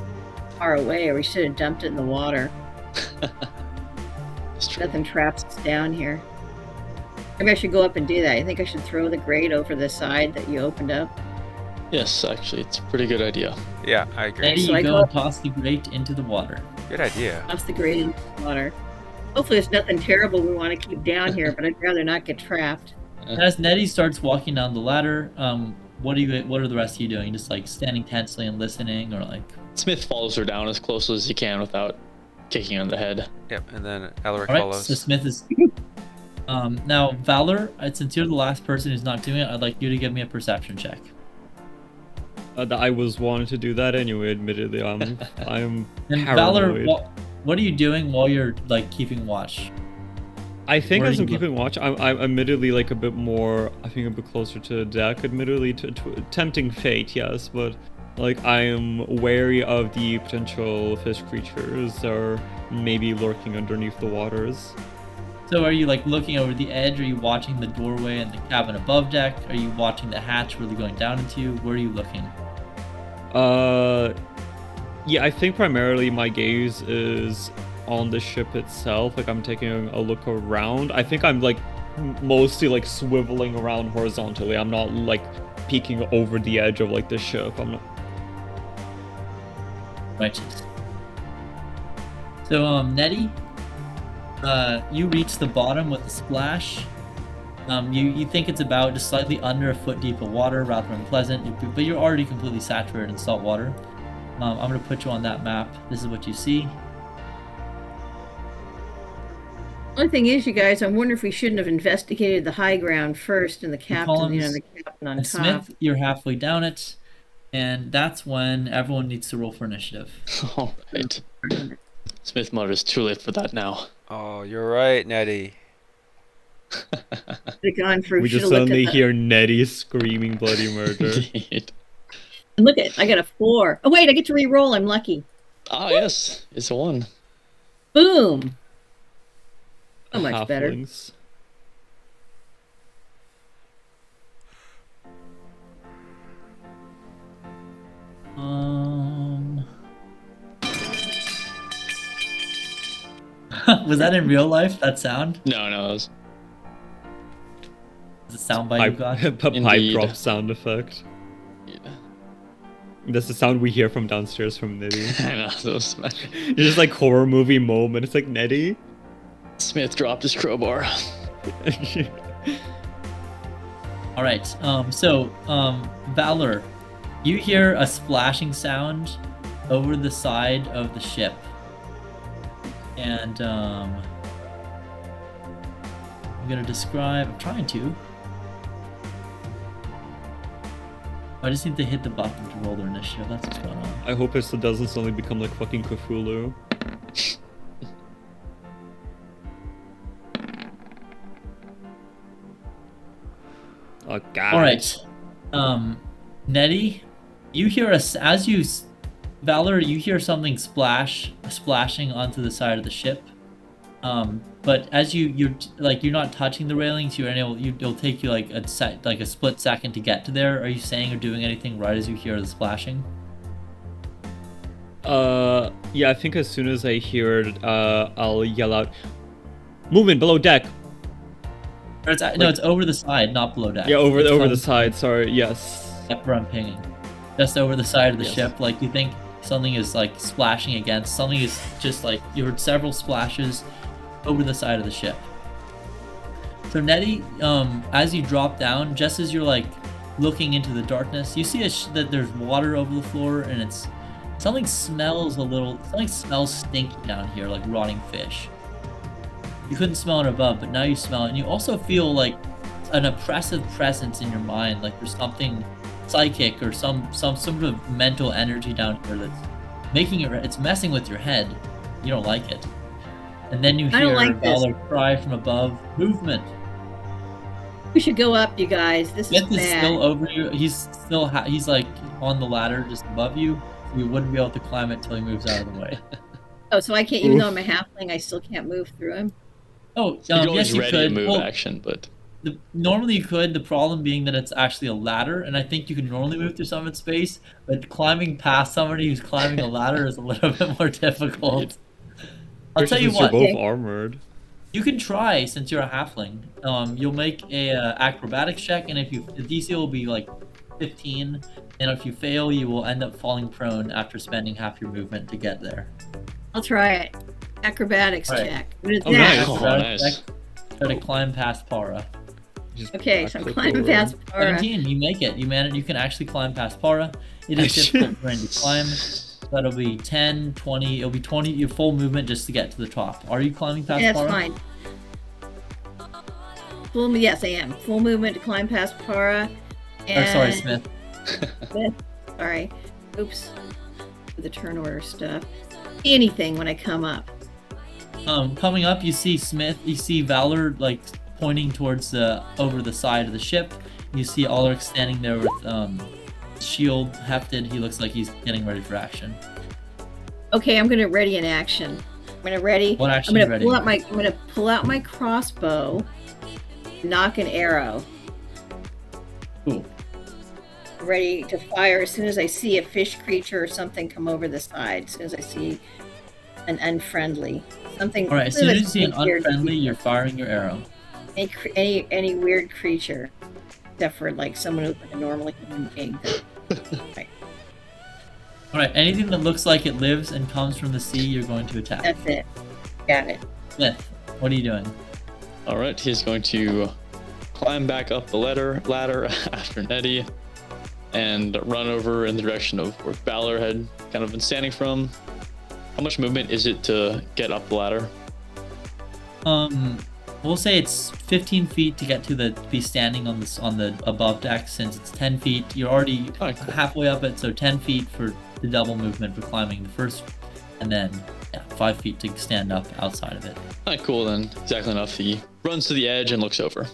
far away, or we should have dumped it in the water. Nothing traps us down here. Maybe I should go up and do that. I think I should throw the grate over the side that you opened up. Yes, actually, it's a pretty good idea. Yeah, I agree. Then So you I go go and up- toss the grate into the water. Good idea. Toss the grate into the water. Hopefully there's nothing terrible we want to keep down here, but I'd rather not get trapped. As Nettie starts walking down the ladder, what are the rest of you doing? Just like standing tensely and listening, or like? Smith follows her down as close as he can without kicking her in the head. Yep, and then Alaric All right, follows. so Smith is. Now Valor, since you're the last person who's not doing it, I'd like you to give me a perception check. I was wanting to do that anyway. Admittedly, I'm And paranoid. Valor, what are you doing while you're like keeping watch? I think Where as are I'm you keeping watch, I'm admittedly like a bit more. I think a bit closer to the deck. Admittedly, to tempting fate, yes, but like I am wary of the potential fish creatures that are maybe lurking underneath the waters. So are you like looking over the edge? Are you watching the doorway and the cabin above deck? Are you watching the hatch where they're going down into? Where are you looking? Yeah, I think primarily my gaze is on the ship itself. Like I'm taking a look around. I think I'm like mostly like swiveling around horizontally. I'm not like peeking over the edge of like the ship. I'm not. Righteous. So Nettie, you reach the bottom with a splash. You think it's about just slightly under a foot deep of water, rather unpleasant, but you're already completely saturated in salt water. I'm going to put you on that map. This is what you see. Only thing is, you guys, I'm wondering if we shouldn't have investigated the high ground first and the captain, columns, the captain on And top. Smith, you're halfway down it, and that's when everyone needs to roll for initiative. All right. Smith mutters, "Too late for that now." Oh, you're right, Nettie. Should've gone for. We just should've looked suddenly at the- hear Nettie screaming bloody murder. Indeed. And look at, I got a 4. Oh wait, I get to re-roll. I'm lucky. Ah, yes, it's a 1. Boom. So much better. Halflings. Was that in real life, that sound? No, it was. Is it sound bite you got? A pipe Indeed. drop sound effect. Yeah. That's the sound we hear from downstairs from Nettie. I know, that was It's just like horror movie moment. It's like Nettie. Smith dropped his crowbar. All right. Valor, you hear a splashing sound over the side of the ship, and I'm gonna describe. I'm trying to. I just need to hit the button to roll their initiative. That's what's going on. I hope it doesn't suddenly become like fucking Cthulhu. Oh god. All right. Nettie, you hear Valor, you hear something splashing onto the side of the ship. But as you're not touching the railings, it'll take you like a split second to get to there. Are you saying or doing anything right as you hear the splashing? Yeah, I think as soon as I hear it, I'll yell out, "Movement below deck!" Or it's over the side, not below deck. Yeah, over It's the from- side, sorry, yes. Yep, where I'm pinging. Just over the side of the Yes. ship. Like you think something is like splashing against, something is just like, you heard several splashes over the side of the ship. So Nettie, as you drop down, just as you're like looking into the darkness, you see that there's water over the floor, and something smells stinky down here, like rotting fish. You couldn't smell it above, but now you smell it, and you also feel like an oppressive presence in your mind, like there's something psychic or some sort of mental energy down here that's it's messing with your head. You don't like it. And then you I don't hear like this. Valor cry from above, "Movement!" We should go up, you guys. This is Smith is bad. still over you. He's still he's like on the ladder just above you. You wouldn't be able to climb it till he moves out of the way. Oh, so I can't, even though I'm a halfling, I still can't move through him. Oh, You can always yes, you ready a could. move Well, action, but Normally you could. The problem being that it's actually a ladder, and I think you can normally move through some of its space. But climbing past somebody who's climbing a ladder is a little bit more difficult. I'll tell you Since you're what. both armored. You can try since you're a halfling. You'll make a acrobatics check, and if the DC will be like 15, and if you fail, you will end up falling prone after spending half your movement to get there. I'll try it. Acrobatics Right. check. What is Oh, that? nice. Oh, Acrobatics nice. check, try to climb past Para. Just Okay, so I'm backflip climbing over. past Para. 17, you make it. You can actually climb past Para. It is difficult for to climb. That'll be 10, 20. It'll be 20. Your full movement just to get to the top. Are you climbing past Yeah, Para? that's fine. Yes, I am. Full movement to climb past Para. And Or, sorry, Smith. Smith. Sorry. Oops. The turn order stuff. Anything when I come up. Coming up, you see Smith. You see Valor like pointing towards over the side of the ship. You see Ulrich standing there with shield hefted. He looks like he's getting ready for action. Okay, I'm gonna ready an action. I'm gonna ready. What action I'm you gonna ready? I'm gonna pull out my crossbow. Knock an arrow. Cool. Ready to fire as soon as I see a fish creature or something come over the side. As soon as I see an unfriendly something. All right. As soon as you see an weird unfriendly, creature. you're firing your arrow. Any weird creature, except for like someone who's like a normal human being. Right. All right. Anything that looks like it lives and comes from the sea, you're going to attack. That's it. Got it. Smith, what are you doing? All right, he's going to climb back up the ladder after Nettie and run over in the direction of where Valor had kind of been standing from. How much movement is it to get up the ladder? We'll say it's 15 feet to get to be standing on the above deck. Since it's 10 feet, you're already Oh, cool. halfway up it. So 10 feet for the double movement for climbing the first, and then 5 feet to stand up outside of it. All right, cool then. Exactly enough. He runs to the edge and looks over.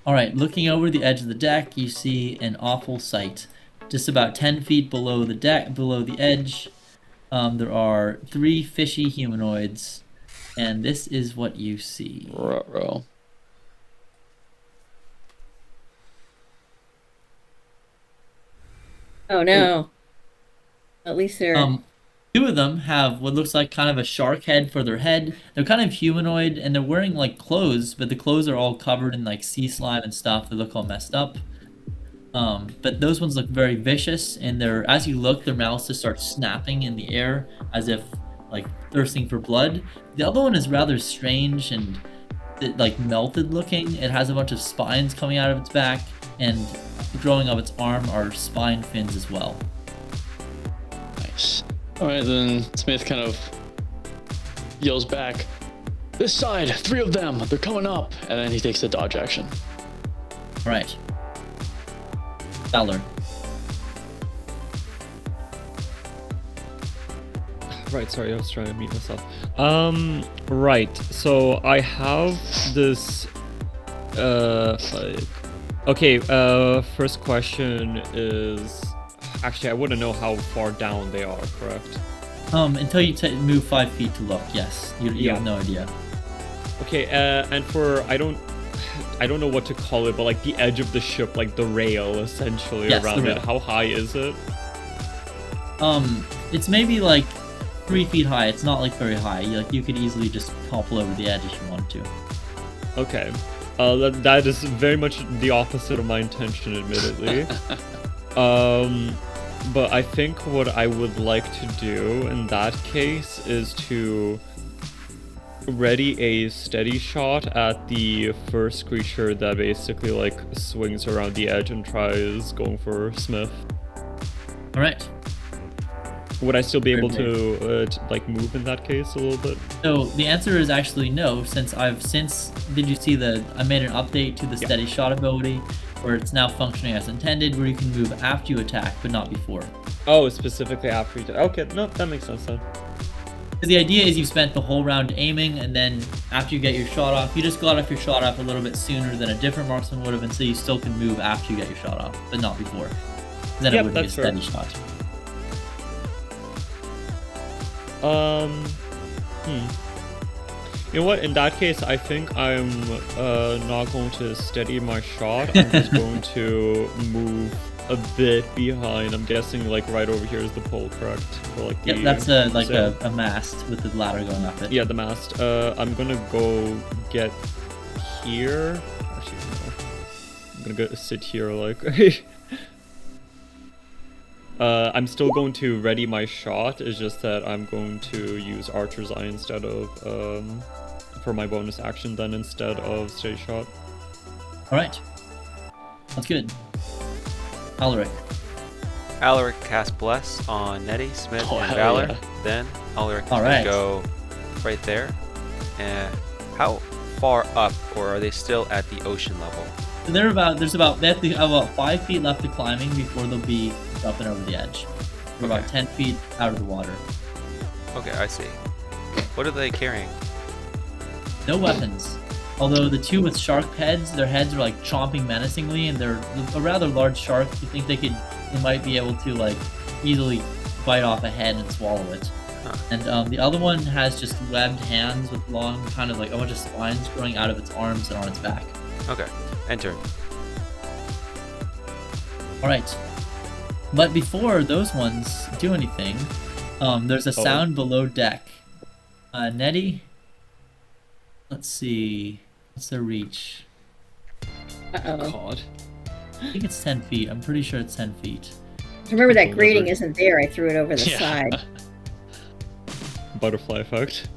All right, looking over the edge of the deck, you see an awful sight. Just about 10 feet below the deck, below the edge, there are 3 fishy humanoids, and this is what you see. Ruh-roh. Oh no. At least they're. 2 of them have what looks like kind of a shark head for their head. They're kind of humanoid, and they're wearing like clothes, but the clothes are all covered in like sea slime and stuff. They look all messed up. But those ones look very vicious, and as you look, their mouths just start snapping in the air as if like thirsting for blood. The other one is rather strange and like melted looking. It has a bunch of spines coming out of its back, and growing up its arm are spine fins as well. Nice. All right, then Smith kind of yells back, "This side, 3 of them, they're coming up." And then he takes a dodge action. All right. Valor. Right, sorry, I was trying to mute myself. Right, so I have this, first question is, actually, I wouldn't know how far down they are, correct? Until you move 5 feet to look, yes. You have no idea. Okay, and for, I don't know what to call it, but like the edge of the ship, like the rail, essentially, Yes, around the it, rail. how high is it? It's maybe like 3 feet high. It's not like very high. You could easily just topple over the edge if you wanted to. Okay. That is very much the opposite of my intention, admittedly. But I think what I would like to do in that case is to ready a steady shot at the first creature that basically like swings around the edge and tries going for Smith. All right. Would I still be able to like move in that case a little bit? So the answer is actually no, since did you see I made an update to the steady shot ability where it's now functioning as intended, where you can move after you attack but not before. Oh, specifically after you okay, no, that makes sense then. Because the idea is you've spent the whole round aiming, and then after you get your shot off, you just got off your shot off a little bit sooner than a different marksman would have, and so you still can move after you get your shot off, but not before. Then it wouldn't be a that's fair. steady shot. You know what? In that case, I think I'm not going to steady my shot. I'm just going to move a bit behind. I'm guessing like right over here is the pole, correct? For, like, Yep, the that's sail. a mast with the ladder going up it. Yeah, the mast. I'm gonna go get here. Actually, no. I'm gonna go sit here like. I'm still going to ready my shot. It's just that I'm going to use Archer's Eye instead of for my bonus action then instead of steady shot. All right, that's good. Alaric. Alaric casts Bless on Nettie, Smith, Oh, and hell Valor. yeah. Then Alaric is All going right. to go right there. And how far up, or are they still at the ocean level? So they have about 5 feet left of climbing before they'll be up and over the edge. They're about Okay. 10 feet out of the water. Okay, I see. What are they carrying? No weapons. Although the two with shark heads, their heads are like chomping menacingly, and they're a rather large shark. You think they might be able to like easily bite off a head and swallow it. Huh. And the other one has just webbed hands with long, kind of like a bunch of spines growing out of its arms and on its back. Okay, enter. All right. But before those ones do anything, there's a sound below deck. Nettie, let's see. What's their reach? Uh-oh. God. I think it's 10 feet. I'm pretty sure it's 10 feet. Remember that grating isn't there. I threw it over the Yeah. side. Butterfly effect.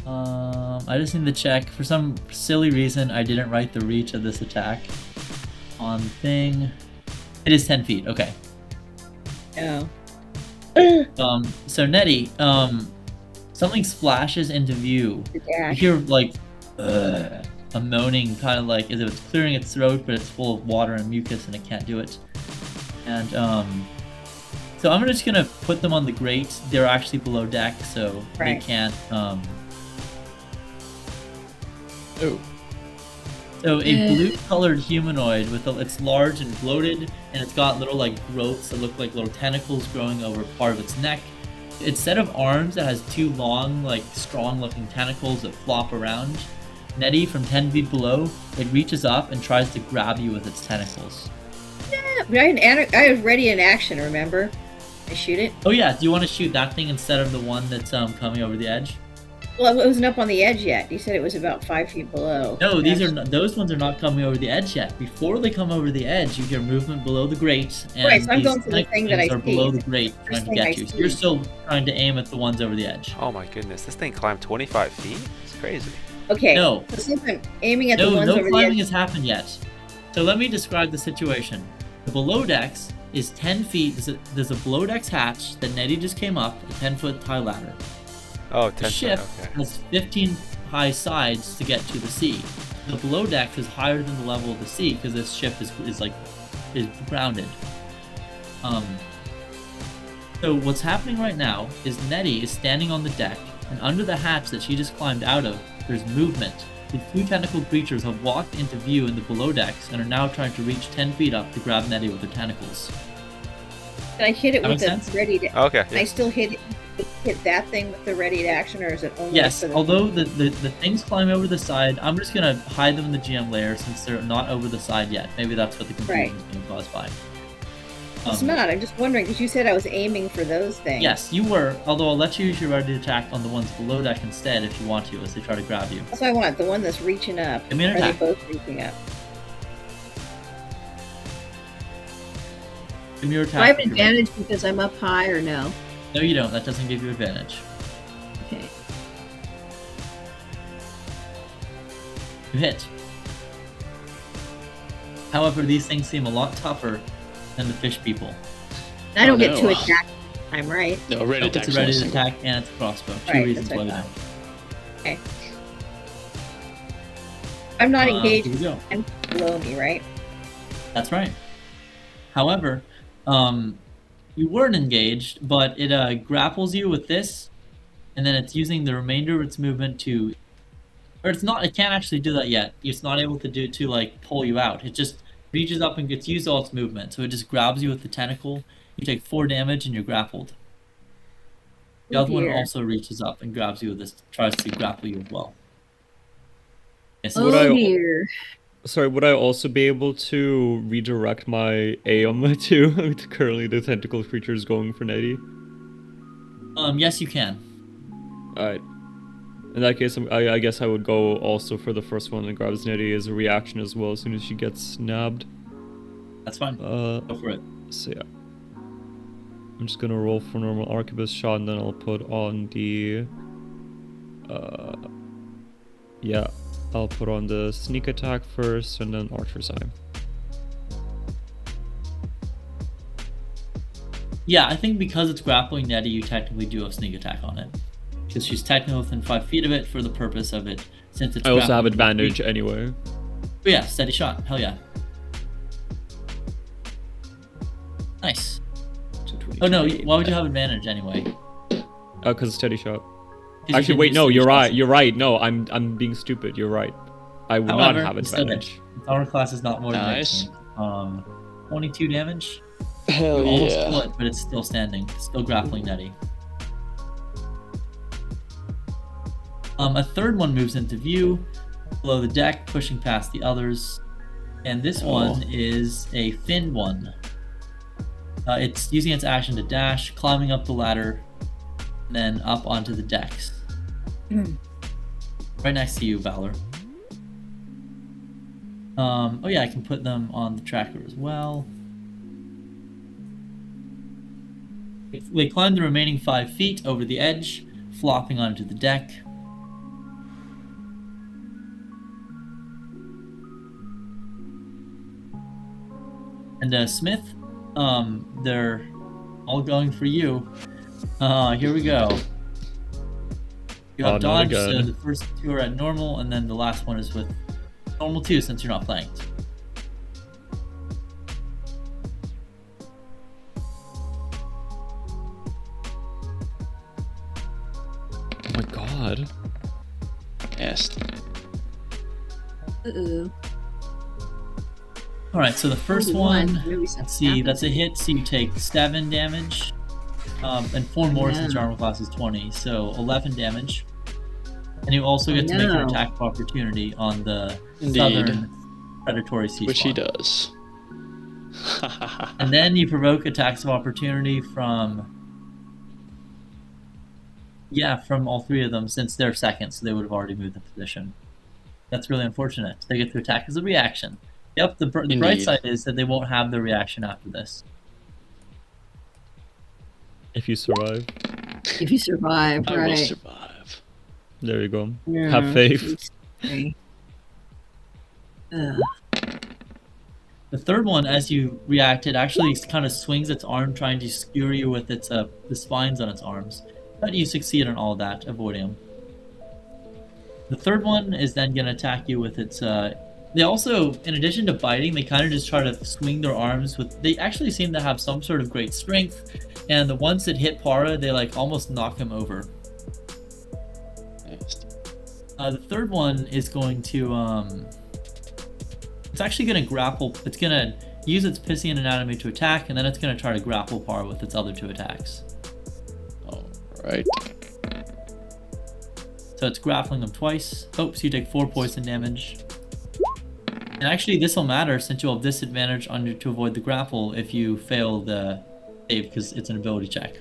I just need to check. For some silly reason, I didn't write the reach of this attack on thing. It is 10 feet. Okay. Oh. So Nettie, something splashes into view. The You dash. hear like a moaning, kind of like as if it's clearing its throat, but it's full of water and mucus, and it can't do it. And so I'm just gonna put them on the grate. They're actually below deck, so Right. they can't. Oh. So a blue-colored humanoid it's large and bloated, and it's got little like growths that look like little tentacles growing over part of its neck. Instead of arms, it has two long, like strong-looking tentacles that flop around. Nettie, from 10 feet below, it reaches up and tries to grab you with its tentacles. I was ready in action, remember? I shoot it. Oh yeah, do you want to shoot that thing instead of the one that's coming over the edge? Well, it wasn't up on the edge yet. You said it was about 5 feet below. No, those ones are not coming over the edge yet. Before they come over the edge, you hear movement below the grate, and Right, so I'm these going for the thing that I are see. below the grate First trying to thing I get you. So see. you're still trying to aim at the ones over the edge. Oh my goodness, this thing climbed 25 feet? It's crazy. Okay. No. So since I'm aiming at the No ones over the climbing edge. has happened yet. So let me describe the situation. The below decks is 10 feet. There's a below decks hatch that Nettie just came up, a 10-foot tie ladder. Oh, The 10 ship okay. has 15 high sides to get to the sea. The below deck is higher than the level of the sea because this ship is grounded. So what's happening right now is Nettie is standing on the deck, and under the hatch that she just climbed out of, there's movement. The two tentacled creatures have walked into view in the below decks and are now trying to reach 10 feet up to grab Nettie with their tentacles. Can I hit it That with makes the sense? ready to... Okay. Can I still hit that thing with the ready to action, or is it only Yes, for the... although the things climb over the side, I'm just gonna hide them in the GM layer since they're not over the side yet. Maybe that's what the confusion is being caused by. It's not. I'm just wondering, because you said I was aiming for those things. Yes, you were, although I'll let you use your ready to attack on the ones below deck instead if you want to, as they try to grab you. That's what I want. The one that's reaching up. Give me an Are they attack. both reaching up? Give me your Do I have attack. an advantage because I'm up high, or no? No, you don't. That doesn't give you advantage. Okay. You hit. However, these things seem a lot tougher than the fish people. I don't get no. two attacks. I'm right. No, ready It's attack. a ready to attack and it's a crossbow. Two Right, reasons that's why what we I don't. Okay. I'm not engaged. Here we go. And below me, right? That's right. However, you weren't engaged, but it grapples you with this, and then it's using the remainder of its movement to, or it's not. It can't actually do that yet. It's not able to do to like pull you out. It just reaches up and gets used all its movement. So it just grabs you with the tentacle. You take 4 damage and you're grappled. The other one Here. also reaches up and grabs you with this, tries to grapple you as well. Yes, Would Oh I- dear. Sorry, would I also be able to redirect my aim to currently the tentacle creatures going for Nettie? Yes, you can. Alright. In that case, I guess I would go also for the first one that grabs Nettie as a reaction as well as soon as she gets snapped. That's fine. Go for it. So yeah. I'm just gonna roll for normal arquebus shot and then I'll put on the... yeah. I'll put on the sneak attack first and then archer's eye. Yeah, I think because it's grappling Nettie, you technically do have sneak attack on it. Because she's technically within 5 feet of it for the purpose of it. Since it's I also have grappling advantage Nettie. anyway. But yeah, steady shot. Hell yeah. Nice. Oh no, why would you have advantage anyway? Oh, because steady shot. 'Cause you Actually, can wait, do no, steady you're shots. right. You're right. No, I'm being stupid. You're right. I would However, not have it's still advantage. good. Armor class is not more than Nice. 22 damage. Hell You almost yeah. kill it, but it's still standing. Still grappling Nettie. A third one moves into view, below the deck, pushing past the others. And this one is a finned one. It's using its action to dash, climbing up the ladder, and then up onto the decks. Right next to you, Valor. Oh yeah, I can put them on the tracker as well. They climb the remaining 5 feet over the edge, flopping onto the deck. And Smith, they're all going for you. Here we go. You have Oh, not dodge, so again. the first two are at normal, and then the last one is with normal too, since you're not playing. Oh my god. Yes. Uh-oh. All right, so the first Only one, Really let's something see, happened. that's a hit, so you take 7 damage, and 4 more since your No. armor class is 20, so 11 damage. And you also get to make your No. attack of opportunity on the Indeed. southern predatory sea Which he spawn. does. And then you provoke attacks of opportunity from all 3 of them, since they're second, so they would have already moved in position. That's really unfortunate. They get to attack as a reaction. Yep, the bright Indeed. side is that they won't have the reaction after this. If you survive. If you survive, I will right. survive. There you go. Yeah. Have faith. Okay. Ugh. The third one, as you react, it actually kind of swings its arm, trying to skewer you with its the spines on its arms. But you succeed on all of that, avoiding them. The third one is then going to attack you with its... They also, in addition to biting, they kind of just try to swing their arms with... They actually seem to have some sort of great strength, and the ones that hit Para, they like almost knock him over. Nice. The third one is going to... It's actually going to grapple... It's going to use its Piscian anatomy to attack, and then it's going to try to grapple Para with its other 2 attacks. Alright. So it's grappling them twice. Oh, so you take 4 poison damage. And actually, this will matter since you'll have disadvantage on you to avoid the grapple if you fail the save, because it's an ability check.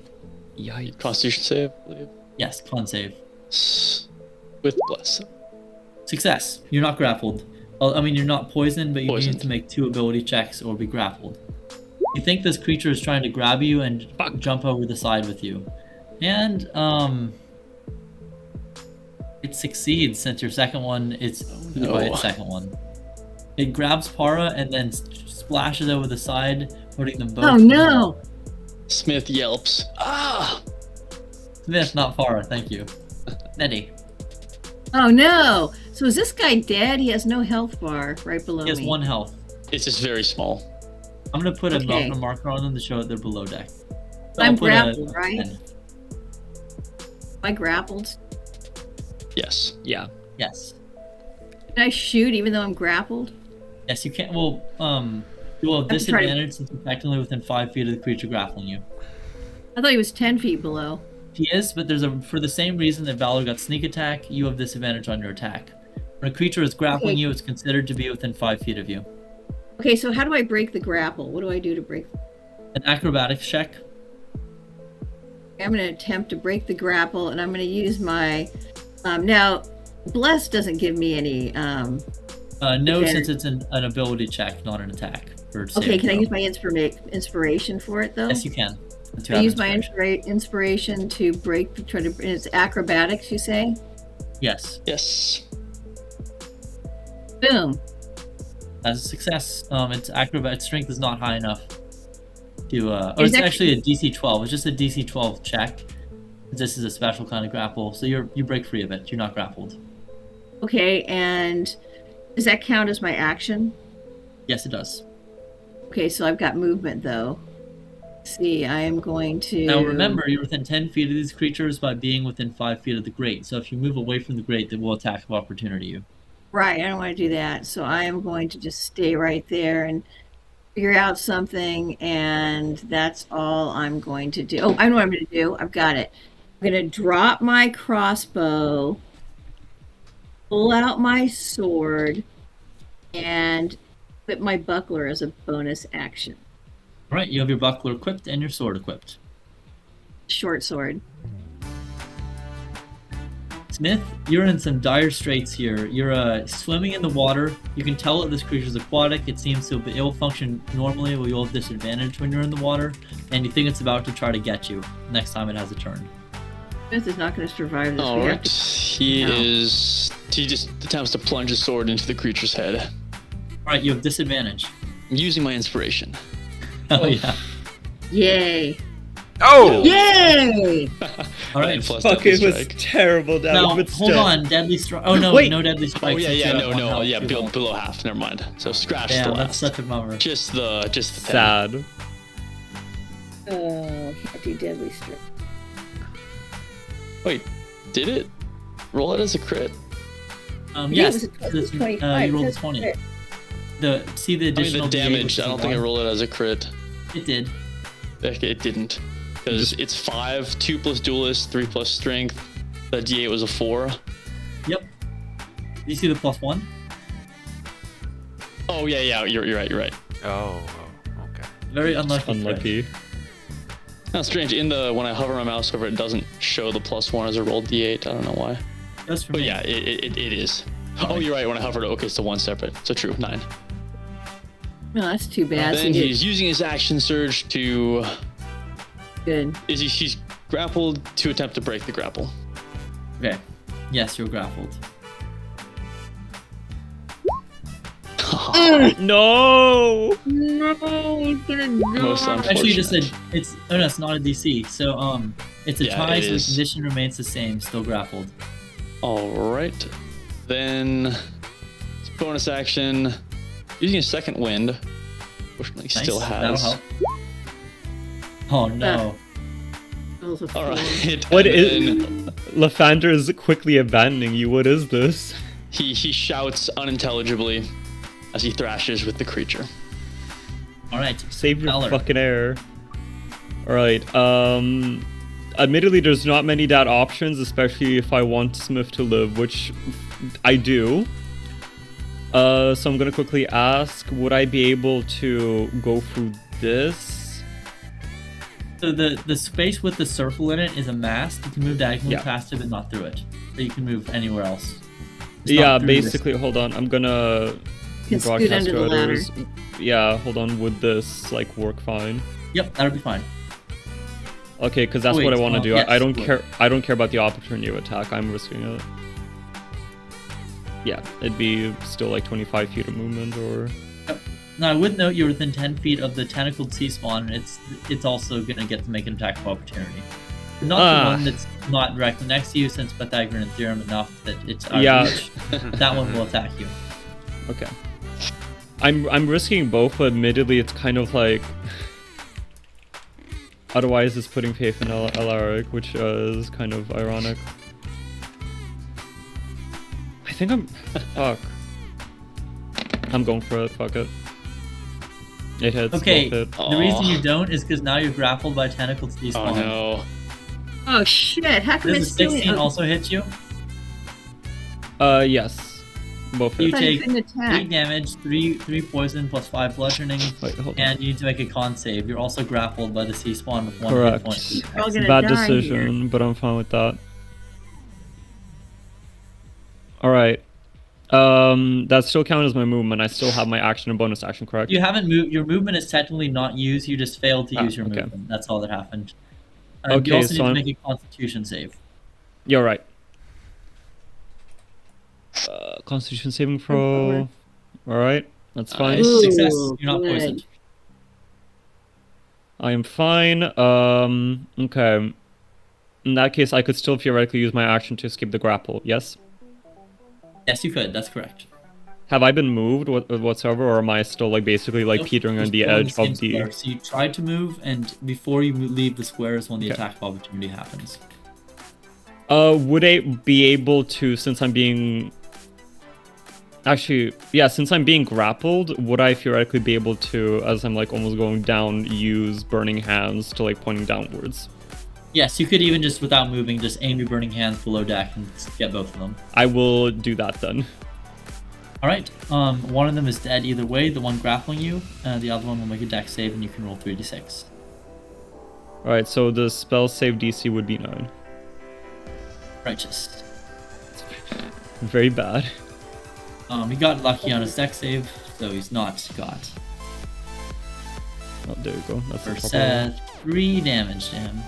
Yikes. Constitution save, I believe. Yes, con save. With blessing. Success. You're not grappled. I mean, you're not poisoned, but you Poisoned. need to make 2 ability checks or be grappled. You think this creature is trying to grab you and jump over the side with you. And, it succeeds since your second one is no. by its second one. It grabs Para and then splashes over the side, putting them both. Oh no! Smith yelps. Ah! Smith, not Para, thank you. Nettie. Oh no! So is this guy dead? He has no health bar right below He has me. 1 health. It's just very small. I'm gonna put Okay. a marker on them to show that they're below deck. So I'm I'll put grappled, a right? 10. Am I grappled? Yes. Yeah. Yes. Can I shoot even though I'm grappled? Yes, you can. Well, you will have have to try to- disadvantage since you're technically within 5 feet of the creature grappling you. I thought he was 10 feet below. He is, but for the same reason that Valor got sneak attack, you have disadvantage on your attack. When a creature is grappling you, it's considered to be within 5 feet of you. Okay, so how do I break the grapple? What do I do to break? An acrobatics check. I'm going to attempt to break the grapple, and I'm going to use my. Now, Bless doesn't give me any. No, since it's an ability check, not an attack. Okay, can I use my inspiration for it though? Yes, you can. I use my inspiration to break. It's acrobatics, you say? Yes. Yes. Boom. That's a success. Its acrobat strength is not high enough to. It's actually a DC 12. It's just a DC 12 check. This is a special kind of grapple, so you break free of it. You're not grappled. Okay, and does that count as my action? Yes, it does. Okay, so I've got movement though. Let's see, I am going to. Now remember, you're within 10 feet of these creatures by being within 5 feet of the grate. So if you move away from the grate, they will attack of opportunity you. Right, I don't want to do that. So I am going to just stay right there and figure out something, and that's all I'm going to do. Oh, I know what I'm going to do. I've got it. I'm going to drop my crossbow, pull out my sword, and equip my buckler as a bonus action. All right, you have your buckler equipped and your sword equipped. Short sword. Smith, you're in some dire straits here. You're swimming in the water. You can tell that this creature is aquatic. It seems to be ill function normally, but you'll have disadvantage when you're in the water, and you think it's about to try to get you next time it has a turn. Smith is not going to survive this. All right, he just attempts to plunge his sword into the creature's head. All right, you have disadvantage. I'm using my inspiration. Oh yeah. Yay. Oh! Yay! All right. Plus Fuck, deadly it was strike. terrible damage, Now, but hold still. on, deadly strike. Oh no, Wait. no deadly strike. Oh yeah, since yeah, you have one health. You won't. below half. Never mind. So scratch the Damn, last. that's such a bummer. Just the 10. Sad. Oh, can't do deadly strike. Wait, did it roll it as a crit? Yes, it was 25. you rolled a That's 20. crit. The I additional mean the D8 damage. was I don't think I 1. rolled it as a crit. It did. Okay, it didn't. Because it's 5, 2 plus duelist, 3 plus strength. That D8 was a 4. Yep. You see the +1? Oh yeah, you're right. Oh, okay. Very unlucky. Unlucky. Now strange. When I hover my mouse over, it doesn't show the +1 as a rolled D8. I don't know why. Just for But me. yeah, it is. Oh, you're right. When I hovered, okay, it's the one separate. So true, 9. No, that's too bad. Then he's using his action surge to. Good. He's grappled to attempt to break the grapple. Okay. Yes, you're grappled. No! No, he's gonna Most die. unfortunate. Actually, you just said it's. Oh no, it's not a DC. So it's a Yeah, tie. it So the is. condition remains the same. Still grappled. All right. Then it's bonus action. Using a second wind. Fortunately, Nice. still That'll has. help. Oh no. Rolls a All four. right. What and is... then Lathander is quickly abandoning you. What is this? he shouts unintelligibly as he thrashes with the creature. All right. Save your Valor. fucking air. Alright, admittedly there's not many dad options, especially if I want Smith to live, which I do. So I'm gonna quickly ask, would I be able to go through this? So the space with the circle in it is a mast. You can move diagonally Yeah. past it, but not through it. But you can move anywhere else. It's Yeah, not through this. basically, hold on, I'm gonna Can scoot broadcast under the to ladder. others. Yeah, hold on, would this, like, work fine? Yep, that'll be fine. Okay, because that's Wait, what I want to do. yes, I don't wait. care. I don't care about the opportunity of attack. I'm risking it. Yeah, it'd be still like 25 feet of movement, or Now I would note you're within 10 feet of the tentacled sea spawn, and it's also gonna get to make an attack of opportunity. But not the one that's not directly next to you, since Pythagorean theorem enough that it's out of Yeah. reach. That one will attack you. okay. I'm risking both, but admittedly, it's kind of like. Otherwise, it's putting faith in Alaric, which is kind of ironic. I think I'm. Fuck. I'm going for it. Fuck it. It hits. Okay, both hit. the reason you don't is because now you're grappled by tentacled sea Oh spawn. no. Oh shit! How come Does it's the doing? 16 also hit you? Yes. Both You hit. take couldn't attack. 8 damage, 3 poison plus 5 bludgeoning, Wait, hold on. and you need to make a con save. You're also grappled by the sea spawn with 1 Correct. hit point. We're all gonna Bad die decision, but I'm fine with that. Alright. That still counts as my movement. I still have my action and bonus action, correct? You haven't moved. Your movement is technically not used. You just failed to use your okay. movement. That's all that happened. Okay, you also so need I'm- to make a Constitution save. You're right. Constitution saving throw. Alright, that's fine. Ooh, Success. You're not good. poisoned. I am fine. Okay. In that case, I could still theoretically use my action to escape the grapple, yes? Yes, you could. That's correct. Have I been moved whatsoever, or am I still like basically like Nope, petering you're on the still in edge same of the... square. So you tried to move, and before you leave the square is when the Okay. attack of opportunity happens. Would I be able to, since I'm being... Actually, yeah, since I'm being grappled, would I theoretically be able to, as I'm like almost going down, use Burning Hands to like pointing downwards? Yes, you could even just without moving, just aim your burning hands below deck and get both of them. I will do that then. All right. One of them is dead either way. The one grappling you, the other one will make a deck save, and you can roll 3d6. Alright, so the spell save DC would be 9. Righteous. Very bad. He got lucky on his deck save, so he's not got. Oh, there you go. That's the For proper Seth, 3 damage to him.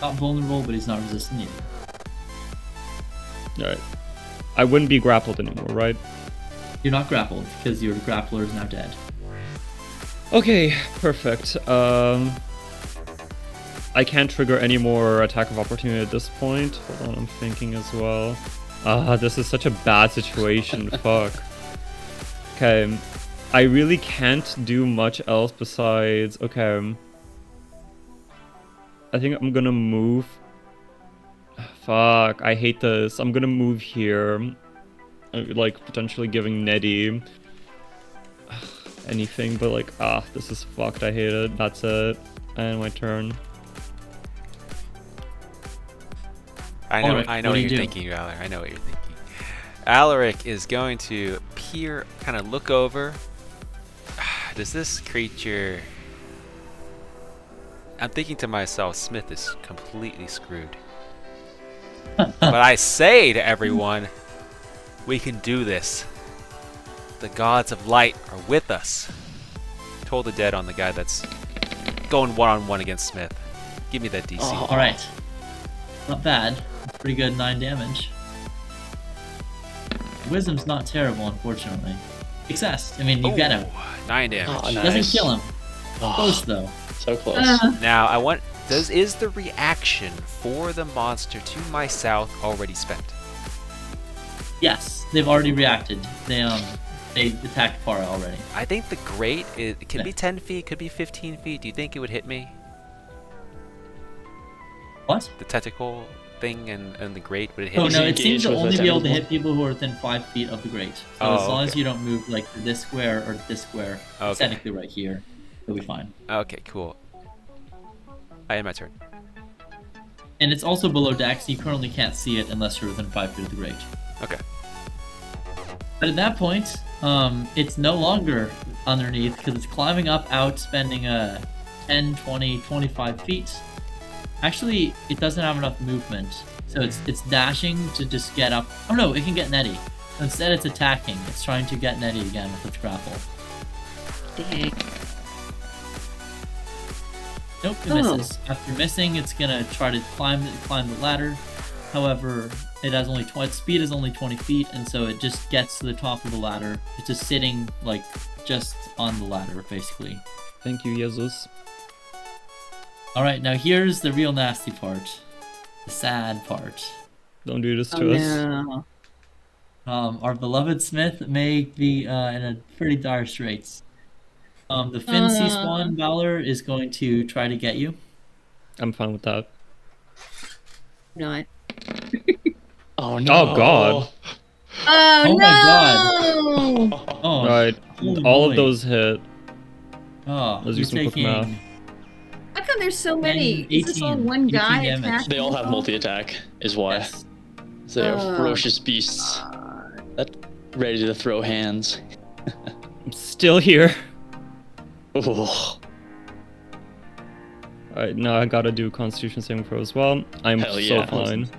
Not vulnerable, but he's not resistant either. Alright. I wouldn't be grappled anymore, right? You're not grappled because your grappler is now dead. Okay, perfect. I can't trigger any more attack of opportunity at this point. Hold on, I'm thinking as well. This is such a bad situation. Fuck. Okay. I really can't do much else besides... Okay. I think I'm gonna move... Fuck, I hate this. I'm gonna move here. Like, potentially giving Nettie... anything, but like, this is fucked. I hate it. That's it. And my turn. I know Alright, what what do you're you do? thinking, Alaric. I know what you're thinking. Alaric is going to peer, kind of look over. Does this creature... I'm thinking to myself, Smith is completely screwed. But I say to everyone, we can do this. The gods of light are with us. Toll the dead on the guy that's going one-on-one against Smith. Give me that DC. Oh, all right. Not bad. Pretty good 9 damage. Wisdom's not terrible, unfortunately. Success. I mean, you get him. 9 damage. Oh, nice. Doesn't kill him. Oh, Close though. so close. Now, I want... Is the reaction for the monster to my south already spent? Yes, they've already reacted. They attacked Para already. I think the great, it can Yeah. be 10 feet, could be 15 feet. Do you think it would hit me? What? The tentacle thing and the great, would it hit Oh me? no, it engaged seems to with only the be able to tentacle? hit people who are within 5 feet of the grate. So Oh, as long as okay. you don't move like to this square or this square, Okay. technically right here, you'll be fine. Okay, cool. I end my turn. And it's also below deck, so you currently can't see it unless you're within 5 feet of the grate. Okay. But at that point, it's no longer underneath because it's climbing up, out, spending 10, 20, 25 feet. Actually, it doesn't have enough movement, so it's dashing to just get up. Oh no, it can get Nettie. Instead, it's attacking. It's trying to get Nettie again with its grapple. Dang. Nope, it misses. After missing, it's gonna try to climb the ladder. However, it has only its speed is only 20 feet, and so it just gets to the top of the ladder. It's just sitting like just on the ladder, basically. Thank you, Jesus. All right, now here's the real nasty part, the sad part. Don't do this Oh to us. no. Our beloved Smith may be in a pretty dire straits. The Finn Sea Spawn Valor is going to try to get you. I'm fine with that. Not. Oh no. Oh god. Oh, Oh no! my God. Oh, Right. holy All moly. of those hit. Oh, Let's do you're some quick math. taking How come come there's so many? 10, Is this all 18, one guy 18 damage. attacking? They all have multi-attack, is why. Yes. They are ferocious beasts that ready to throw hands. I'm still here. Oh, Alright, now I gotta do Constitution saving throw as well. I'm Hell so yeah. fine.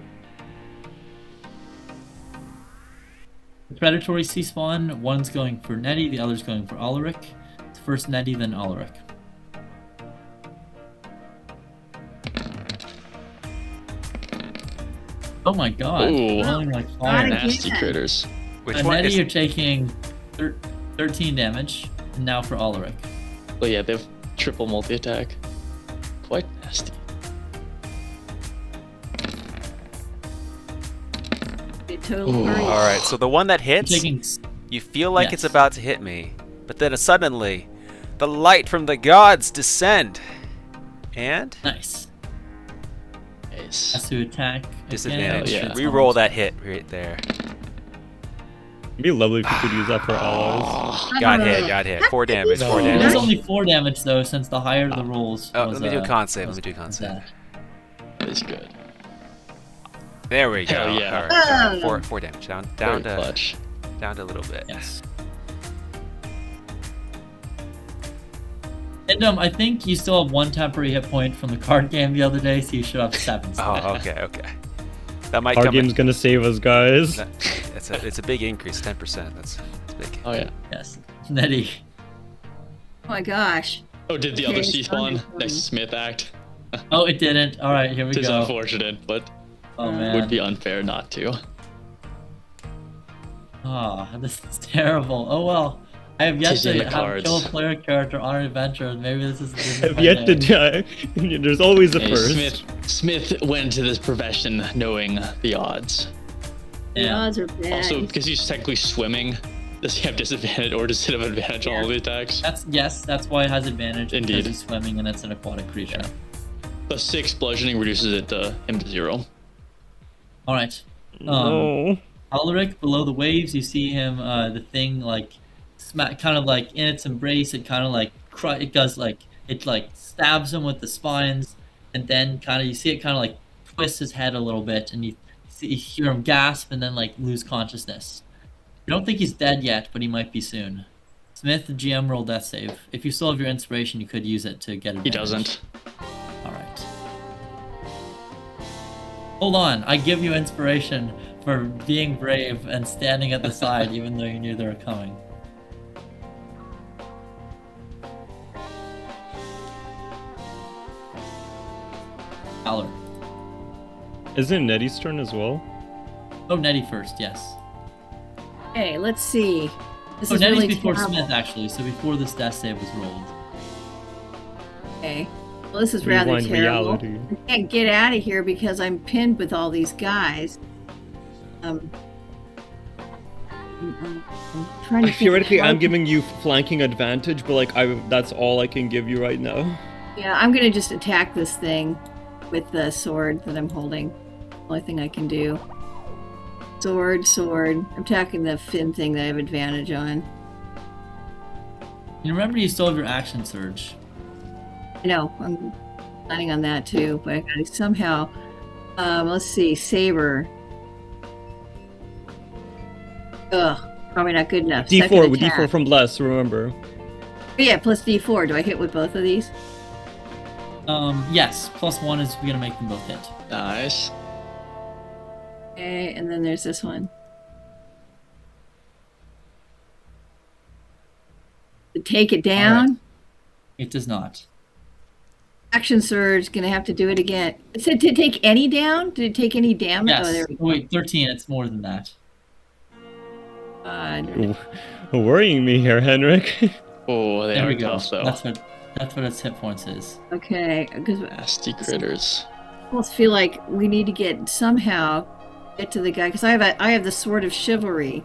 Predatory sea spawn, one's going for Nettie, the other's going for Ulrich. First Nettie, then Ulrich. Oh my god. Ooh. Rolling like fire. Not nasty again. critters. Which one Nettie, is? you're taking 13 damage. And now for Ulrich. But yeah, they have triple multi-attack. Quite nasty. It totally Ooh. hurries. All right. So the one that You're hits, taking you feel like it's Yes. about to hit me, but then suddenly, the light from the gods descend, and nice. Nice. Has to attack. disadvantage. yeah. Reroll that hit right there. It'd be lovely if you could use that for allies. Got hit. Got hit. 4 damage. 4 It is damage. only 4 damage though, since the higher the rolls. Oh, was, let me do a con save. was Let me do a con save. that. That's good. There we go. Hell yeah. All right, all right. 4 damage. Down Very to clutch. down to a little bit. Yes. And I think you still have 1 temporary hit point from the card game the other day, so you should have 7. Oh, okay, okay. That might Our come. game's gonna save us, guys. It's a big increase. 10%. That's big. Oh yeah. Yes. Nettie. Oh my gosh. Oh, did the Okay, other sea it's spawn fine. next to Smith act? Oh, it didn't. All right, here we It is go. unfortunate, but Oh man. would be unfair not to. Oh, this is terrible. Oh well. I have yet Tis in to the have cards. kill a player character on an adventure. Maybe this is I've my yet to day. die. There's always a Hey, first. Smith went into this profession knowing the odds. The Yeah. odds are bad. Also, because he's technically swimming, does he have disadvantage or does it have advantage on all the attacks? That's why it has advantage. Indeed. Because he's swimming and it's an aquatic creature. The 6 bludgeoning reduces it to him to 0. All right. No. Ulrich, below the waves, you see him. The thing like, kind of like in its embrace. It kind of like it does like it like stabs him with the spines, and then kind of you see it kind of like twist his head a little bit, and you hear him gasp and then like lose consciousness. You don't think he's dead yet, but he might be soon. Smith, the GM, roll death save. If you still have your inspiration, you could use it to get advantage. He doesn't. All right. Hold on, I give you inspiration for being brave and standing at the side even though you knew they were coming. Fowler. Isn't it Nettie's turn as well? Oh, Nettie first, yes. Okay, let's see. This Oh, is Nettie's really before terrible. Smith, actually, so before this death save was rolled. Okay. Well, this is rather Rewind terrible. reality. I can't get out of here because I'm pinned with all these guys. I'm trying to think Theoretically, how I'm to- giving you flanking advantage, but like that's all I can give you right now. Yeah, I'm gonna just attack this thing with the sword that I'm holding. Only thing I can do. Sword. I'm attacking the fin thing that I have advantage on. You remember you still have your action surge. I know, I'm planning on that too, but I gotta somehow. Let's see, saber. Ugh, probably not good enough. D4 Second with attack. D4 from Bless, remember. Yeah, plus D4. Do I hit with both of these? Yes, +1 is gonna make them both hit. Nice. Okay, and then there's this one. To take it down. It does not. Action surge. Gonna have to do it again. It said to take any down. Did it take any damage? Yes. Oh, there we go. Wait, 13. It's more than that. Worrying me here, Henrik. Oh, they There are we go. tough though. That's what its hit points is. Okay, because I Nasty critters. almost feel like we need to get to the guy because I have the sword of chivalry.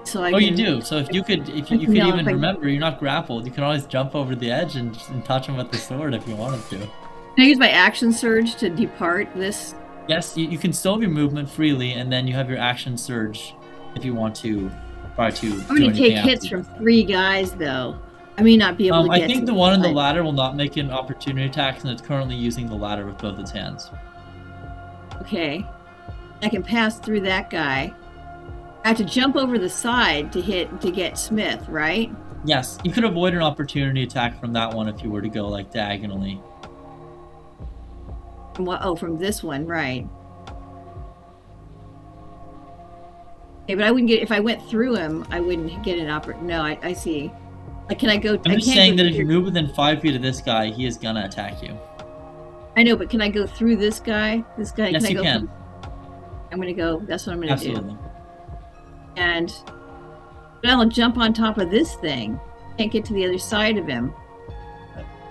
So I Oh, can, you do. So if you could No, even if I- remember, you're not grappled. You can always jump over the edge and touch him with the sword if you wanted to. Can I use my action surge to depart this? Yes, you can still have your movement freely, and then you have your action surge if you want to try to. I'm do gonna anything take hits after. from 3 guys though. I may not be able to I get think to the one in the side. ladder will not make an opportunity attack, and it's currently using the ladder with both its hands. Okay. I can pass through that guy. I have to jump over the side to get Smith, right? Yes, you could avoid an opportunity attack from that one if you were to go like diagonally. From what? Oh, from this one, right? Okay, but I wouldn't get if I went through him. I wouldn't get an oppor. No, I see. Like, can I go? I'm I just can't saying go that if you through- move within 5 feet of this guy, he is gonna attack you. I know, but can I go through this guy? This guy? Yes, can I you go can. From, I'm gonna go. That's what I'm gonna do. Absolutely. And but I'll jump on top of this thing. Can't get to the other side of him.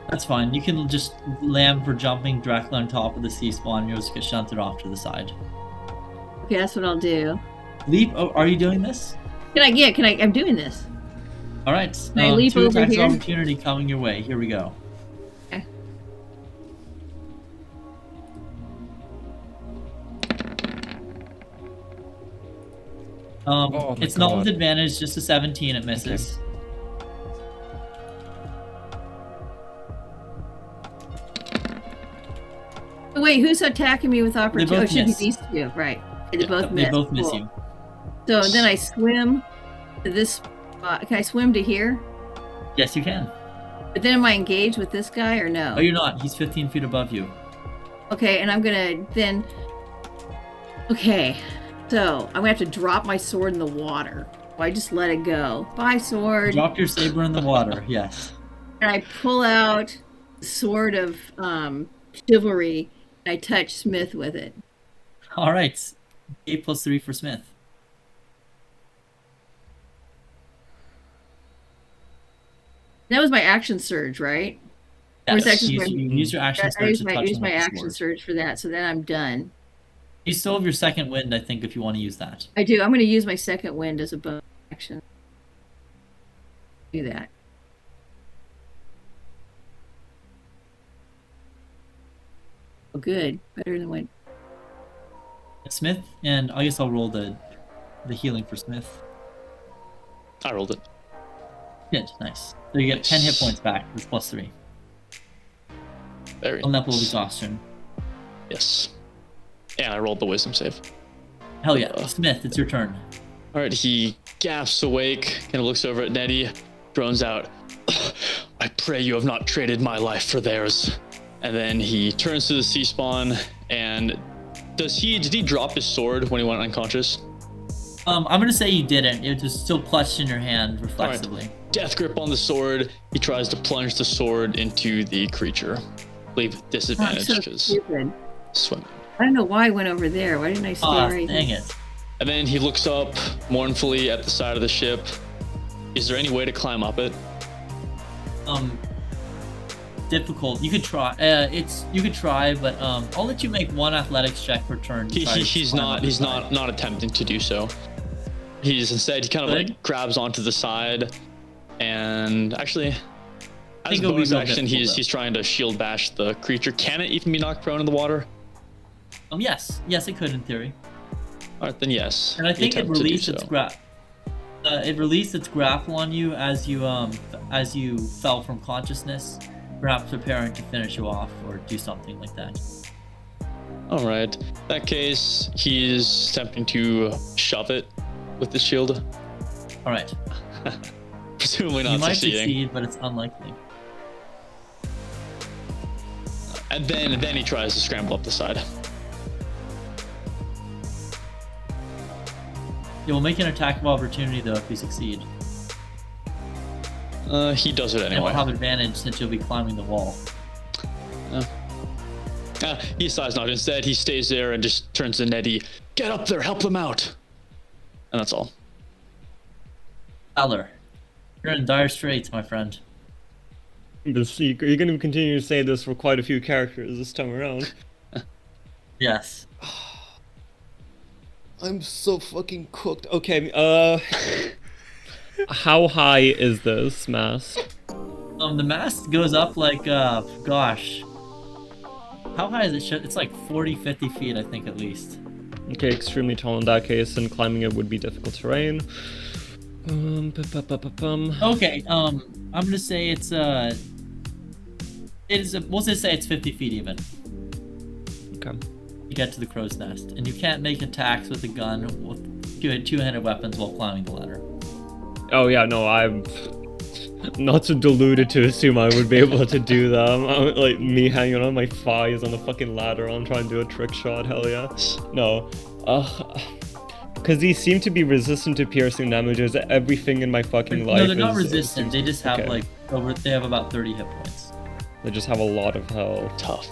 That's fine. You can just land for jumping directly on top of the sea spawn, and you'll just get shunted off to the side. Okay, that's what I'll do. Leap. Oh, are you doing this? Can I? Yeah, can I? I'm doing this. All right. Can I leap 2 over attacks here? of opportunity coming your way. Here we go. Okay. Oh my It's not God. with advantage, just a 17. It misses. Oh, wait, who's attacking me with opportunity? Oh, it both should be miss. these two, right? They Yeah, both miss. They both miss Cool. you. So then I swim to this spot. Can I swim to here? Yes, you can. But then am I engaged with this guy or no? Oh, you're not. He's 15 feet above you. Okay, and I'm gonna then. Okay, so I'm gonna have to drop my sword in the water. Or I just let it go. Bye, sword. Drop your saber in the water. Yes. And I pull out the sword of chivalry. And I touch Smith with it. All right. 8+3 for Smith. That was my action surge, right? Or is Yes. that just You my- use your action I surge use to my, touch use him my with the action sword. surge for that, so then I'm done. You still have your second wind, I think, if you want to use that. I do. I'm going to use my second wind as a bonus action. Do that. Oh, good. Better than what? Smith, and I guess I'll roll the healing for Smith. I rolled it. Good, nice. So you get 10 hit points back, with +3. Very On that blow of nice. exhaustion. Yes. And I rolled the wisdom save. Hell yeah. Smith, it's your turn. All right, he gasps awake, kind of looks over at Nettie, drones out, "I pray you have not traded my life for theirs." And then he turns to the sea spawn, and did he drop his sword when he went unconscious? I'm gonna say you didn't. It was still clutched in your hand reflexively. Death grip on the sword. He tries to plunge the sword into the creature. I believe with Oh, I'm disadvantage so because stupid. swimming. I don't know why I went over there. Why didn't I stay right Dang here? it. And then he looks up mournfully at the side of the ship. Is there any way to climb up it? Difficult. You could try. You could try, but I'll let you make one athletics check per turn. to try to He's climb up not the he's side. not attempting to do so. He's instead he kind of Good. like grabs onto the side, and actually, as think a it'll be bonus real action, difficult, he's trying to shield bash the creature. Can it even be knocked prone in the water? Yes, it could in theory. All right, then yes. And I he think it attempts to do released its it released its grapple on you as you fell from consciousness, perhaps preparing to finish you off or do something like that. All right. In that case, he's attempting to shove it with the shield. All right. Presumably You not might succeeding. succeed, but it's unlikely. And then he tries to scramble up the side. You will make an attack of opportunity though if you succeed. He does it And anyway. will have advantage since you'll be climbing the wall. He decides not. Instead, he stays there and just turns to Nettie. Get up there, help them out. And that's all. Eller, you're in dire straits, my friend. You're going to continue to say this for quite a few characters this time around. Yes. I'm so fucking cooked. Okay, how high is this mast? The mast goes up like, gosh. How high is it? It's like 40, 50 feet, I think, at least. Okay, extremely tall in that case, and climbing it would be difficult terrain. Okay, I'm gonna say it's we'll just say it's 50 feet even. Okay. You get to the crow's nest, and you can't make attacks with a gun with two-handed weapons while climbing the ladder. Oh yeah, no, I'm not so deluded to assume I would be able to do them. Like me hanging on my thighs on the fucking ladder, I'm trying to do a trick shot. Hell yeah. No. Because these seem to be resistant to piercing damages. Everything in my fucking life. No, they're not resistant. They just have okay. they have about 30 hit points. They just have a lot of health. Tough.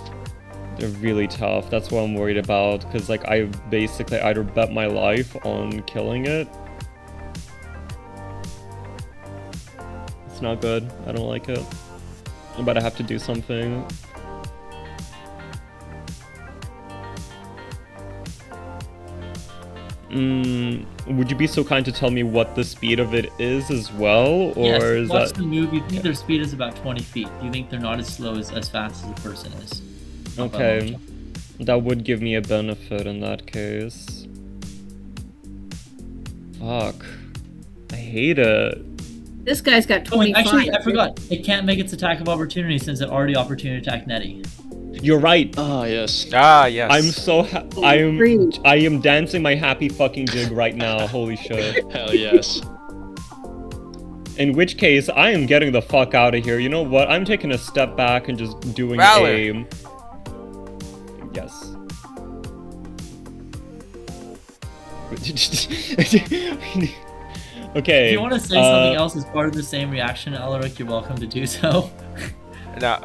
They're really tough. That's what I'm worried about. Because like I basically either bet my life on killing it. It's not good. I don't like it. But I have to do something. Would you be so kind to tell me what the speed of it is as well? Or yes, is watch that... the move. You think their speed is about 20 feet. You think they're not as slow as fast as a person is. Okay. That would give me a benefit in that case. Fuck. I hate it. This guy's got 25. Actually, I forgot. It can't make its attack of opportunity since it already opportunity attacked Nettie. You're right. Ah, yes. Ah, yes. I'm so I am dancing my happy fucking jig right now. Holy shit. Hell yes. In which case, I am getting the fuck out of here. You know what? I'm taking a step back and just doing Valor. a... Yes. Okay. If you want to say something else as part of the same reaction, Alaric, you're welcome to do so. No.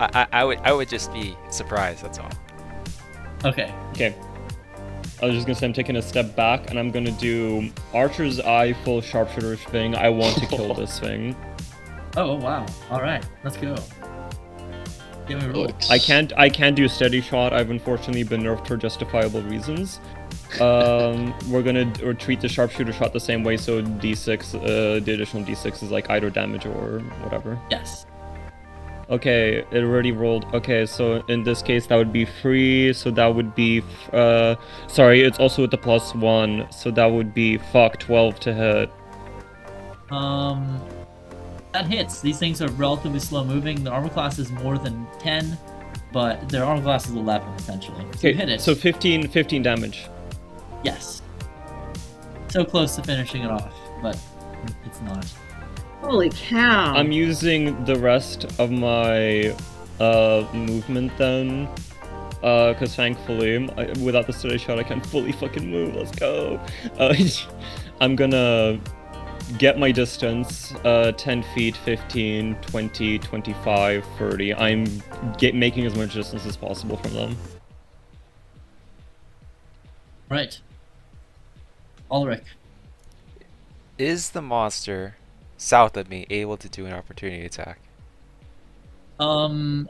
I would just be surprised. That's all. Okay. Okay. I was just gonna say I'm taking a step back and I'm gonna do Archer's Eye full sharpshooter thing. I want to kill this thing. Oh wow! All right, let's go. Give me a roll. I can't do a steady shot. I've unfortunately been nerfed for justifiable reasons. We're gonna treat the sharpshooter shot the same way. So D6, the additional D6 is like either damage or whatever. Yes. Okay, it already rolled. Okay, so in this case that would be 3, so that would be sorry, it's also with the +1, so that would be 12 to hit. That hits. These things are relatively slow moving. The armor class is more than 10, but their armor class is 11 essentially. So you hit it. So 15 damage. Yes. So close to finishing it off, but it's not. Holy cow. I'm using the rest of my movement then, because thankfully, without the steady shot, I can fully fucking move. Let's go. I'm gonna get my distance, 10 feet, 15, 20, 25, 30. I'm making as much distance as possible from them. Right. Ulrich. Is the monster south of me able to do an opportunity attack? I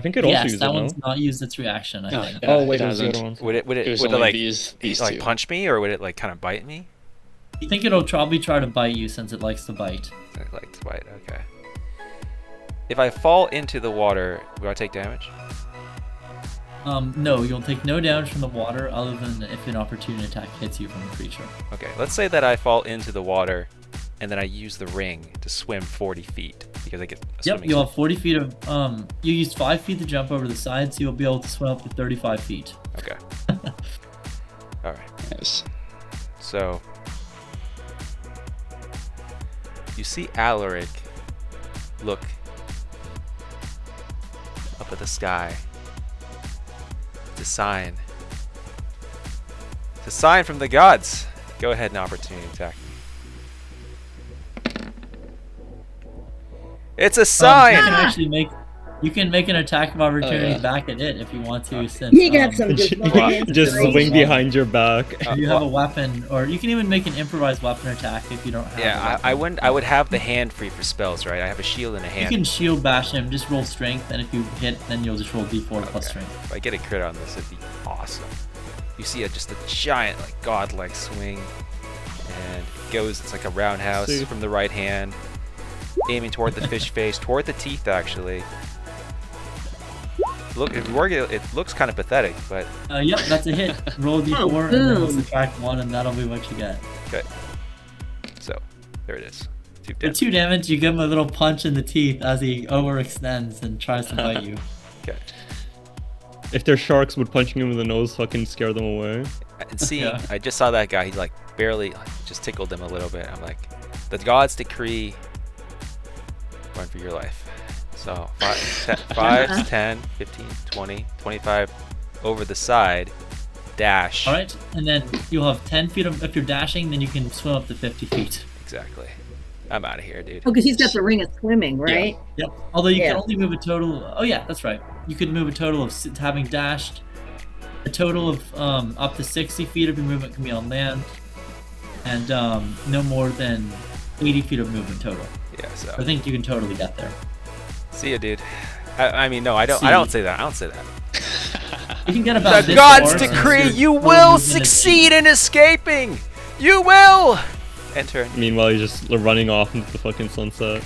think it also yes, uses that it, one's no? not used its reaction, I think. Oh wait, it there's the hasn't. other one. Would it There's like only these like two. punch me, or would it like kind of bite me? You think it'll probably try to bite you since it likes to bite. I like to bite. Okay. If I fall into the water, do I take damage? No, you'll take no damage from the water other than if an opportunity attack hits you from the creature. Okay, let's say that I fall into the water, and then I use the ring to swim 40 feet because I get a Yep, swimming. you'll have 40 feet of you used 5 feet to jump over the side, so you'll be able to swim up to 35 feet. Okay. All right. Yes. So you see Alaric look up at the sky. It's a sign. It's a sign from the gods. Go ahead and opportunity attack. It's a sign. You can make an attack of opportunity yeah. back at it if you want to. Since He got some divine Just swing inspiration. behind your back. you have a weapon, or you can even make an improvised weapon attack if you don't have. Yeah, I wouldn't. I would have the hand free for spells, right? I have a shield and a You hand. can shield bash him. Just roll strength, and if you hit, then you'll just roll d4 plus Okay. strength. If I get a crit on this, it'd be awesome. You see just a giant, like godlike swing, and it goes. It's like a roundhouse See. from the right hand, aiming toward the fish face, toward the teeth actually. Look, if you work it looks kind of pathetic, but Yep, that's a hit. Roll d4 and then we'll subtract 1, and that'll be what you get. okay. There it is. For 2 damage, you give him a little punch in the teeth as he overextends and tries to bite you. Okay. If they're sharks, would punching him in the nose fucking scare them away? And seeing, Yeah. I just saw that guy. He like barely just tickled him a little bit. I'm like, the gods decree run for your life. So 5, 10, 15, 20, 25 over the side, dash. All right, and then you'll have 10 feet of, if you're dashing, then you can swim up to 50 feet. Exactly. I'm out of here, dude. Oh, because he's got the ring of swimming, right? Yep. Although you Yeah. can only move a total. Oh yeah, that's right. You could move a total of having dashed. A total of up to 60 feet of your movement can be on land, and no more than 80 feet of movement total. Yeah. I So think you can totally get there. see ya, dude. I mean, no, I don't. See. I don't say that. I don't say that. You can get about The this gods far, since decree your you total will movement is 80. succeed in escaping. You will. Enter. Meanwhile, you're just running off into the fucking sunset.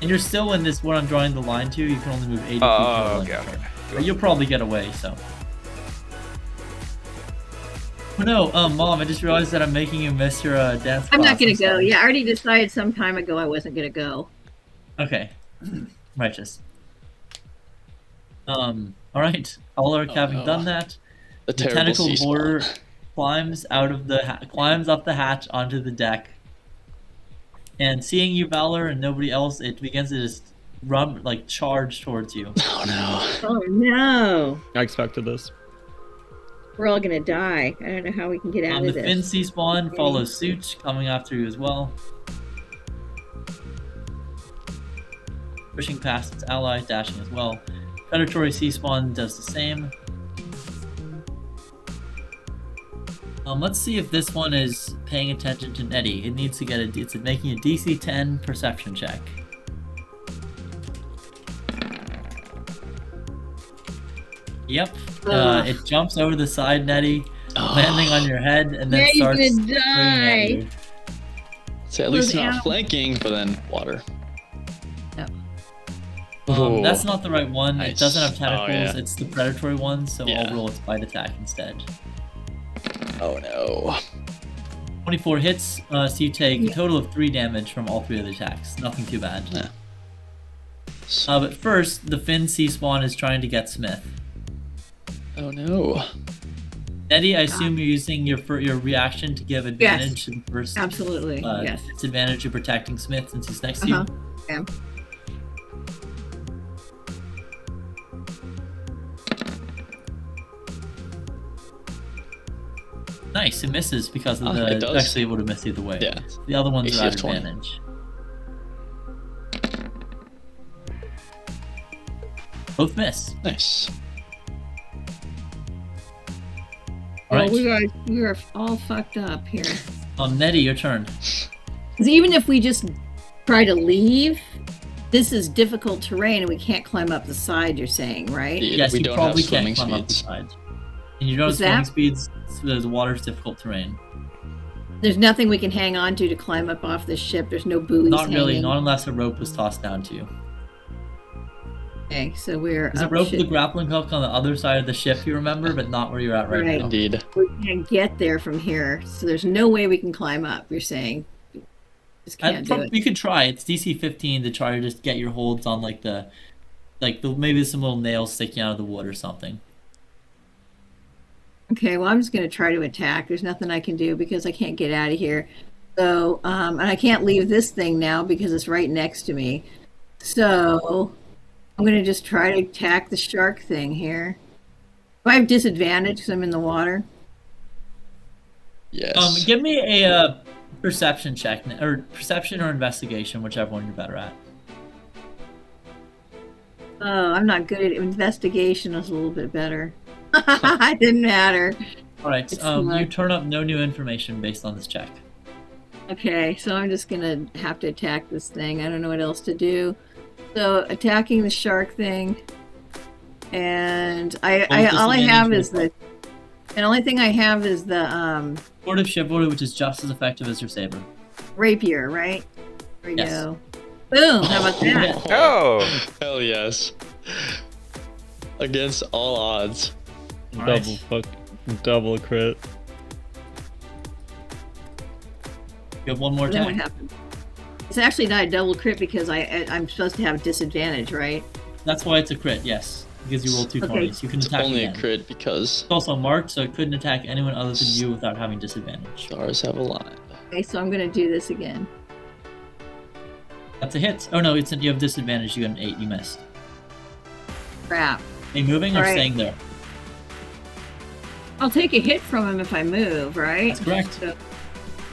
And you're still in this. What I'm drawing the line to, you can only move 80 feet Oh, total. in okay, your okay. turn. Cool. But you'll probably get away. So. Oh no, Mom! I just realized that I'm making you miss your dance. I'm not class. going I'm to go. sorry. Yeah, I already decided some time ago I wasn't going to go. Okay. Righteous. All right. Alaric, having no. done that, The the terrible tentacle sea boarder spawn. climbs out of the climbs up the hatch onto the deck, and seeing you, Valor, and nobody else, it begins to just run like charge towards you. Oh no. Oh, no. I expected this. We're all going to die. I don't know how we can get out The of this. Fin Sea Spawn follows suit, coming after you as well. Pushing past its ally, dashing as well. Predatory Sea Spawn does the same. Let's see if this one is paying attention to Nettie. It needs to get it's making a DC 10 perception check. Yep. It jumps over the side, Nettie, landing on your head, and then Yeah, you're starts gonna springing die. at you. So at least Those not animals- flanking, but then water. That's not the right one. It Nice. doesn't have Oh, tentacles. yeah. It's the predatory one, so Yeah. I'll roll its bite attack instead. Oh no. 24 hits, so you take a total of 3 damage from all 3 of the attacks. Nothing too bad. Yeah. But first, the Fin Sea Spawn is trying to get Smith. Oh no. Nettie, I assume you're using your reaction to give advantage to the first. Absolutely. Yes. It's advantage of protecting Smith since he's next to you. Yeah. Nice, it misses because of Oh, the. it does. Actually, it would have missed either way. Yeah. The other ones AC are of at 20. advantage. Both miss. Nice. All right. We are all fucked up here. Nettie, your turn. 'Cause even if we just try to leave, this is difficult terrain and we can't climb up the side, you're saying, right? Yeah, Yes, we you don't probably have can't swimming climb up the speeds. side. And you don't have Is swimming that- speeds, so the water's difficult terrain. There's nothing we can hang on to climb up off this ship. There's no buoys Not really, hanging. not unless a rope was tossed down to you. Okay, so we're There's a up rope with a ship. grappling hook on the other side of the ship, you remember, but not where you're at right Right. now. Indeed. We can't get there from here, so there's no way we can climb up. You're saying, just can't do it. You could try. It's DC 15 to try to just get your holds on like the maybe some little nails sticking out of the wood or something. Okay, well I'm just gonna try to attack. There's nothing I can do because I can't get out of here. So, and I can't leave this thing now because it's right next to me. So, I'm gonna just try to attack the shark thing here. Do I have disadvantage because I'm in the water? Yes. Give me a perception check, or perception or investigation, whichever one you're better at. Oh, I'm not good at investigation. Is a little bit better. It didn't matter. All right, It's you luck. turn up no new information based on this check. Okay, so I'm just gonna have to attack this thing. I don't know what else to do. So attacking the shark thing, and all I have is the, and only thing I have is the Sword of Chivalry, which is just as effective as your saber. rapier, right? There we Yes. go. Boom! How about that? Oh, Hell yes. Against all odds. All right. Double crit. You have one more Then what attack. happened? It's actually not a double crit because I'm supposed to have disadvantage, right? That's why it's a crit, yes. Because you roll two Okay. 20s. You can It's attack only again. a crit because It's also marked, so it couldn't attack anyone other than you without having disadvantage. stars have aligned. Okay, so I'm gonna do this again. That's a hit. Oh no, you have disadvantage. You got an 8. You missed. Crap. Are you moving or Alright. staying there? I'll take a hit from him if I move, right? That's correct. So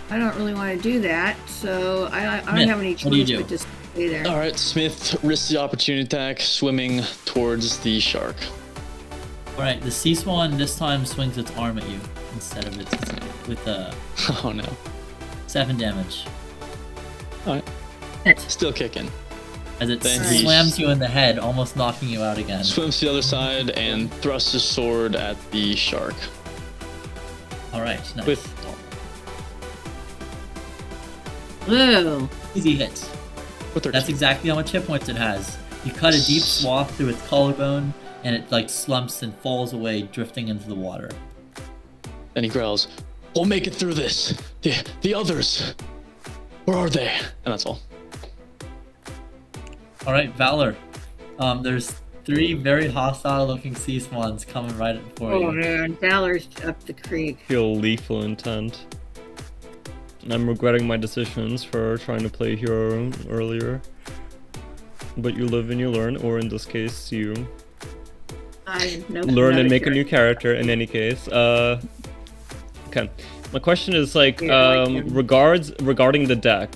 I don't really want to do that, so I don't Smith, have any what do you choice do? but just stay there. All right, Smith risks the opportunity attack, swimming towards the shark. Alright, the sea swan this time swings its arm at you instead of its with Oh no. 7 damage. All right, Hit. still kicking. As it Then he slams you in the head, almost knocking you out again. Swims to the other side and thrusts his sword at the shark. Alright, nice. With Whoa. Easy hits. with her That's exactly how much hit points it has. You cut a deep swath through its collarbone, and it like slumps and falls away, drifting into the water. Then he growls, "We'll make it through this. The others, where are they?" And that's all. Alright, Valor. There's 3 very hostile looking sea swans coming right for Oh you. man, Valor's up the creek. Feel lethal intent. I'm regretting my decisions for trying to play hero earlier. But you live and you learn, or in this case, you I know. learn and make a new character. In any case, okay. My question is like, Yeah, I like him. regarding the deck.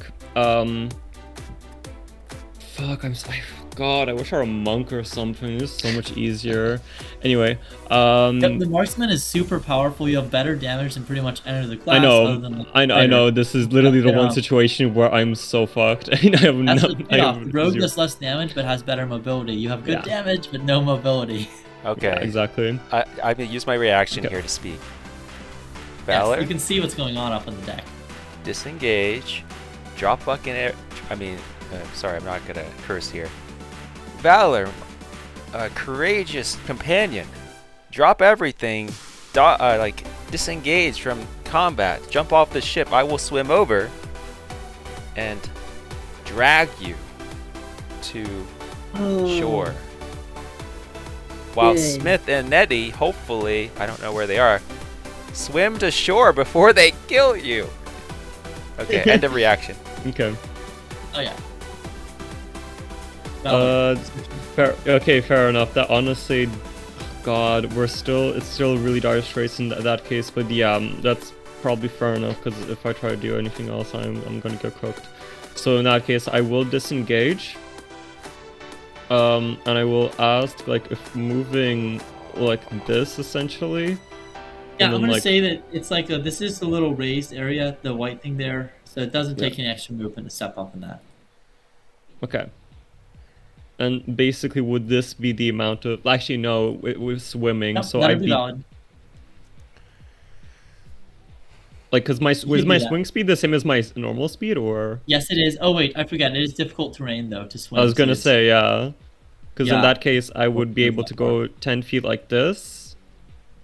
God, I wish I were a monk or something. It's so much easier. Anyway, The marksman is super powerful. You have better damage than pretty much any of the class. I know, other than the I fighter. know. This is literally the Yeah. one situation where I'm so fucked. I have That's no. the I trade-off. have Rogue zero- does less damage but has better mobility. You have good Yeah. damage but no mobility. Okay. Yeah, exactly. I will use my reaction Okay. here to speak. Yes, Valor, you can see what's going on up on the deck. disengage, drop bucket. Sorry, I'm not gonna curse here. Valor, a courageous companion. Drop everything. Disengage from combat. Jump off the ship. I will swim over and drag you to Oh. shore. While Good. Smith and Nettie, hopefully, I don't know where they are, swim to shore before they kill you. Okay, end of reaction. Okay. Oh yeah. Fair enough. That honestly, God, it's still really dire straits in that case. But yeah, that's probably fair enough. Because if I try to do anything else, I'm gonna get cooked. So in that case, I will disengage. And I will ask like if moving like this essentially. Yeah, and I'm then, gonna like- say that it's like this is a little raised area, the white thing there, so it doesn't take any extra movement to step up in that. Okay. And basically, would this be the amount of? Actually, no. It was swimming, Yep, so that'd I'd be be valid. like, cause my can is my do that. swing speed the same as my normal speed, or Yes, it is. Oh wait, I forget. It is difficult terrain though to swim. I was so gonna it's- say yeah. Because Yeah. in that case, I would be Difficult able to terrain. go 10 feet like this.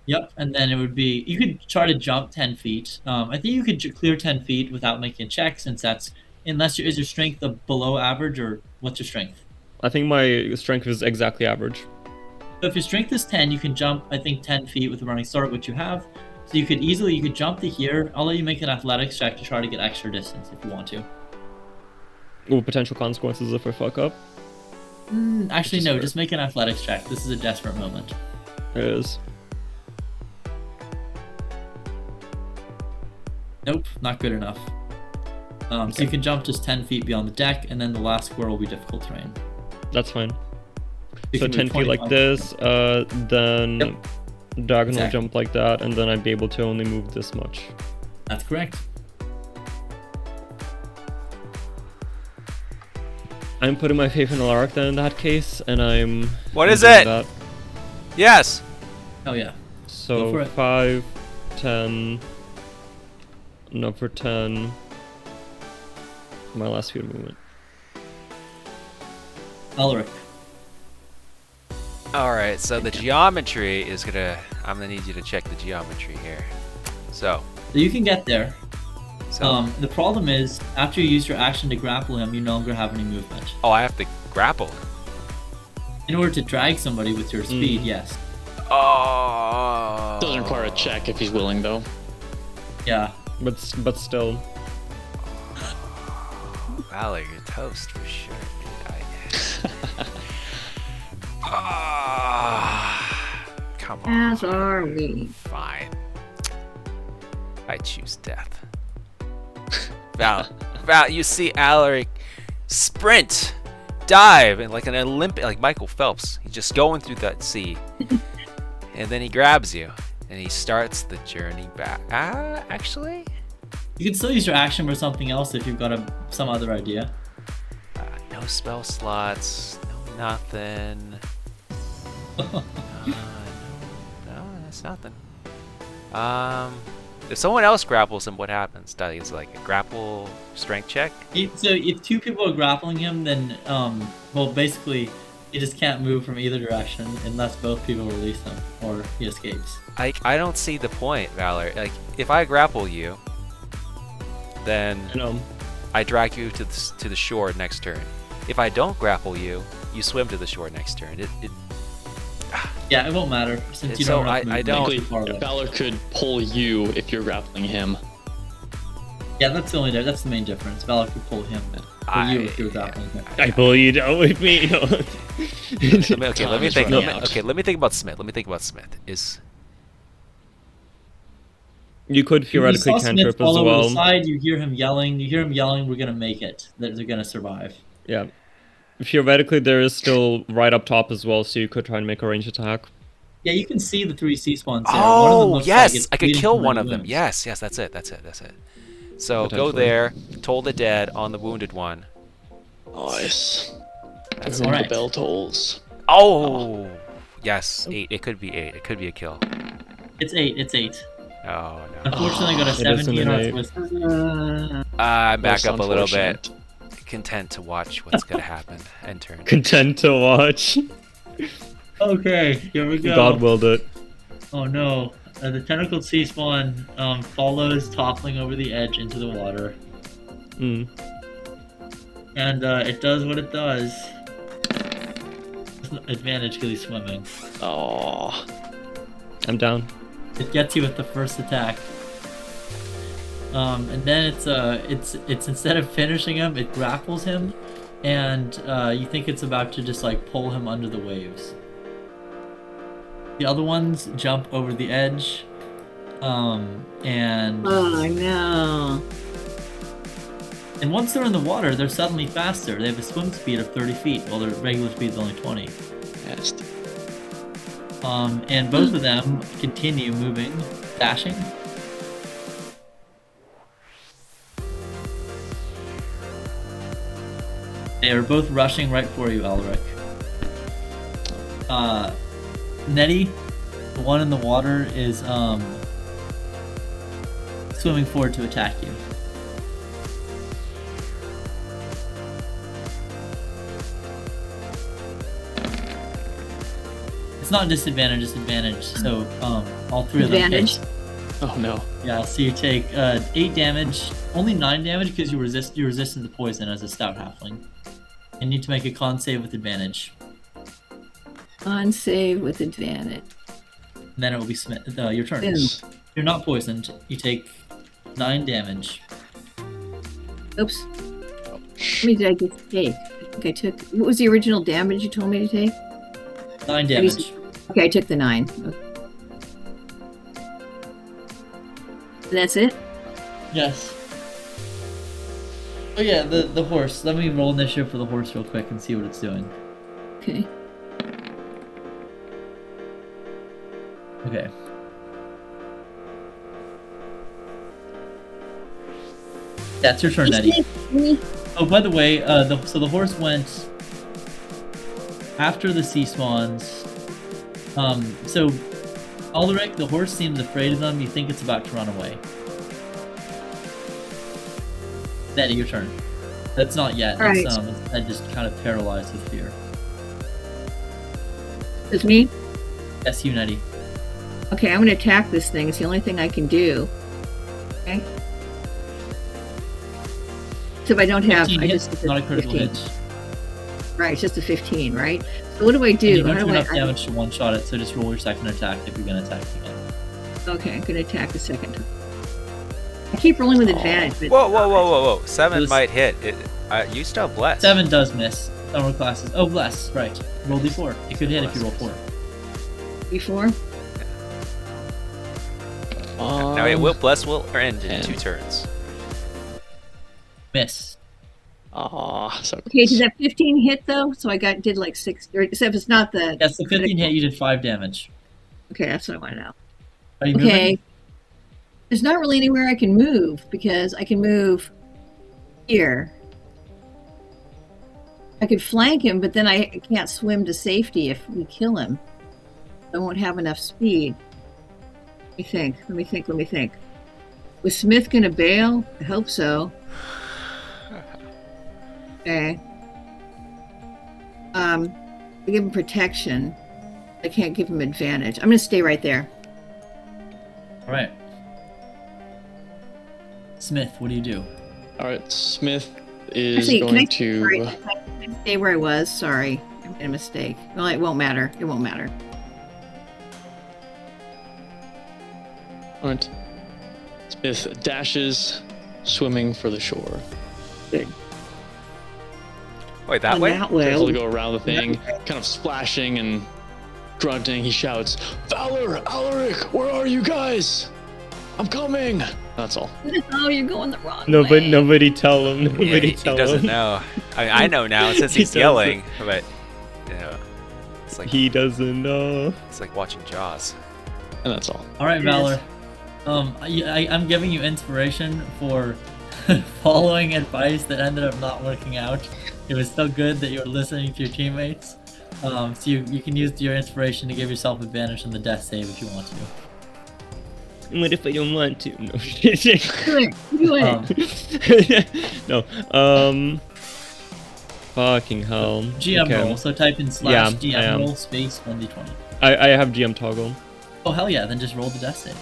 Yep, and then it would be you could try to jump 10 feet. I think you could clear 10 feet without making a check, since that's is your strength below average, or what's your strength? I think my strength is exactly average. So if your strength is 10, you can jump, I think, 10 feet with a running start, which you have. So you could jump to here. I'll let you make an athletics check to try to get extra distance if you want to. Ooh, potential consequences if I fuck up. Actually, is no, fair. just make an athletics check. This is a desperate moment. It is. Nope, not good enough. So you can jump just 10 feet beyond the deck, and then the last square will be difficult terrain. That's fine. You So can 10 move feet like 25. this, then Yep. diagonal Exactly. jump like that, and then I'd be able to only move this much. That's correct. I'm putting my faith in Alaric then in that case, and I'm. What I'm is doing it? that. Yes. Oh yeah. Go for So it. 5, 10, number 10. My last field movement. Elric. All right. So the geometry is gonna. I'm gonna need you to check the geometry here. So So you can get there. So, The problem is, after you use your action to grapple him, you no longer have any movement. oh, I have to grapple. In order to drag somebody with your speed, yes. Oh. Doesn't require a check if he's willing, though. Yeah. But still. Valor, you're toast for sure, dude. Come on. As are we. Fine. I choose death. Val, you see Alaric sprint, dive, and like an Olympic, like Michael Phelps. He's just going through that sea, and then he grabs you, and he starts the journey back. Actually, You can still use your action for something else if you've got some other idea. no spell slots, no nothing. No, that's nothing. If someone else grapples him, what happens? Does like a grapple strength check? So if two people are grappling him, then well, basically, he just can't move from either direction unless both people release him or he escapes. I don't see the point, Valor. Like, if I grapple you, then I drag you to the shore next turn. If I don't grapple you, you swim to the shore next turn. Yeah, it won't matter since you So don't have I movement don't- too far away. Valor could pull you if you're grappling him. Yeah, that's the main difference. Valor could pull him for you if you're grappling him. I pull you down with me. No. Okay, let Time me is think. running out. Okay, let me think about Smith. You could theoretically you saw Smith cantrip as fall over well. the side, you hear him yelling, we're gonna make it. They're gonna survive. Yeah. Theoretically, there is still right up top as well, so you could try and make a range attack. Yeah, you can see the 3 sea spawns there. One of them Oh looks like yes, it's I could bleeding kill from one many of them. wounds. Yes, that's it. So go Potentially. there, toll the dead on the wounded one. Nice. That's And all the right. bell tolls. Oh, yes, 8. It could be 8. It could be a kill. It's 8. Oh no. Unfortunately, I got a It isn't 17 an on 8. with I'm back Most up a little bit. unfortunate. Content to watch what's gonna happen. End turn. Content to watch. Okay, here we go. God willed it. Oh no. The tentacled sea spawn follows, toppling over the edge into the water. Mm. And it does what it does. Advantage because he's swimming. Oh. I'm down. It gets you with the first attack. And then it's instead of finishing him, it grapples him, and you think it's about to just like pull him under the waves. The other ones jump over the edge, and Oh no. once they're in the water, they're suddenly faster. They have a swim speed of 30 feet, while their regular speed is only 20. Yes. And both of them continue moving, dashing. They are both rushing right for you, Elric. Nettie, the one in the water, is swimming forward to attack you. It's not disadvantage, so all three of them Advantage. hit. Oh no. Yeah, so you take 8 damage, only 9 damage because you're resistant to poison as a stout halfling. You need to make a con save with advantage. On save with advantage. And then it will be your turn. Boom. You're not poisoned. You take 9 damage. Oops. How many did I just take? I think I took. What was the original damage you told me to take? 9 damage. Okay, I took the 9. Okay. And that's it? Yes. Oh yeah, the horse. Let me roll initiative for the horse real quick and see what it's doing. Okay. Okay. That's your turn, Eddie. Oh, by the way, so the horse went after the sea swans. So Ulrich, the horse seems afraid of them. You think it's about to run away. Nettie, your turn. That's not yet. All It's right. just kind of paralyzed with fear. It's me? Yes, you, Nettie. Okay, I'm going to attack this thing. It's the only thing I can do. Okay. So if I don't have, 15 I hits, just not a critical 15. hit. Right, it's just a 15, right? So what do I And do? you don't How do do enough I? damage to one-shot it, so just roll your second attack if you're gonna attack again. Okay, I'm gonna attack the second time. I keep rolling with advantage. But Whoa. 7 This- might hit. You still have bless. 7 does miss. Armor classes. Oh, bless. Right. Roll d4. It could hit if you roll 4. Before. Now bless will end in and- 2 turns. Miss. Aw, so Okay, does that 15 hit though? So I did like 6, or except it's not the. Yes, the 15 hit, you did 5 damage. Okay, that's what I want to know. Are you Okay. moving? There's not really anywhere I can move because I can move here. I could flank him, but then I can't swim to safety if we kill him. I won't have enough speed. Let me think. Was Smith gonna bail? I hope so. Okay. I give him protection. I can't give him advantage. I'm gonna stay right there. Alright. Smith, what do you do? All right, Smith is Actually, can I going to. sorry, can I stay where I was? Sorry, I made a mistake. Well, it won't matter. All right. Smith dashes, swimming for the shore. Good. Wait, that way? That way. Able to go around the thing, kind of splashing and grunting. He shouts, "Valor, Alaric, where are you guys? I'm coming." That's all. Oh, you're going the wrong Nobody, way. nobody tell him. Yeah, Nobody he tell doesn't him. know. I know now since He he's doesn't. yelling, but it's like He doesn't know. it's like watching Jaws. And that's all. Alright, Yes. Valor. I'm giving you inspiration for following advice that ended up not working out. It was so good that you were listening to your teammates. So you can use your inspiration to give yourself advantage on the death save if you want to. What if I don't want to? No. Do it. No. Fucking hell. GM Okay. roll, so type in /, Yeah, I GM am. roll, space 1d20. I have GM toggle. Oh hell yeah, then just roll the death save.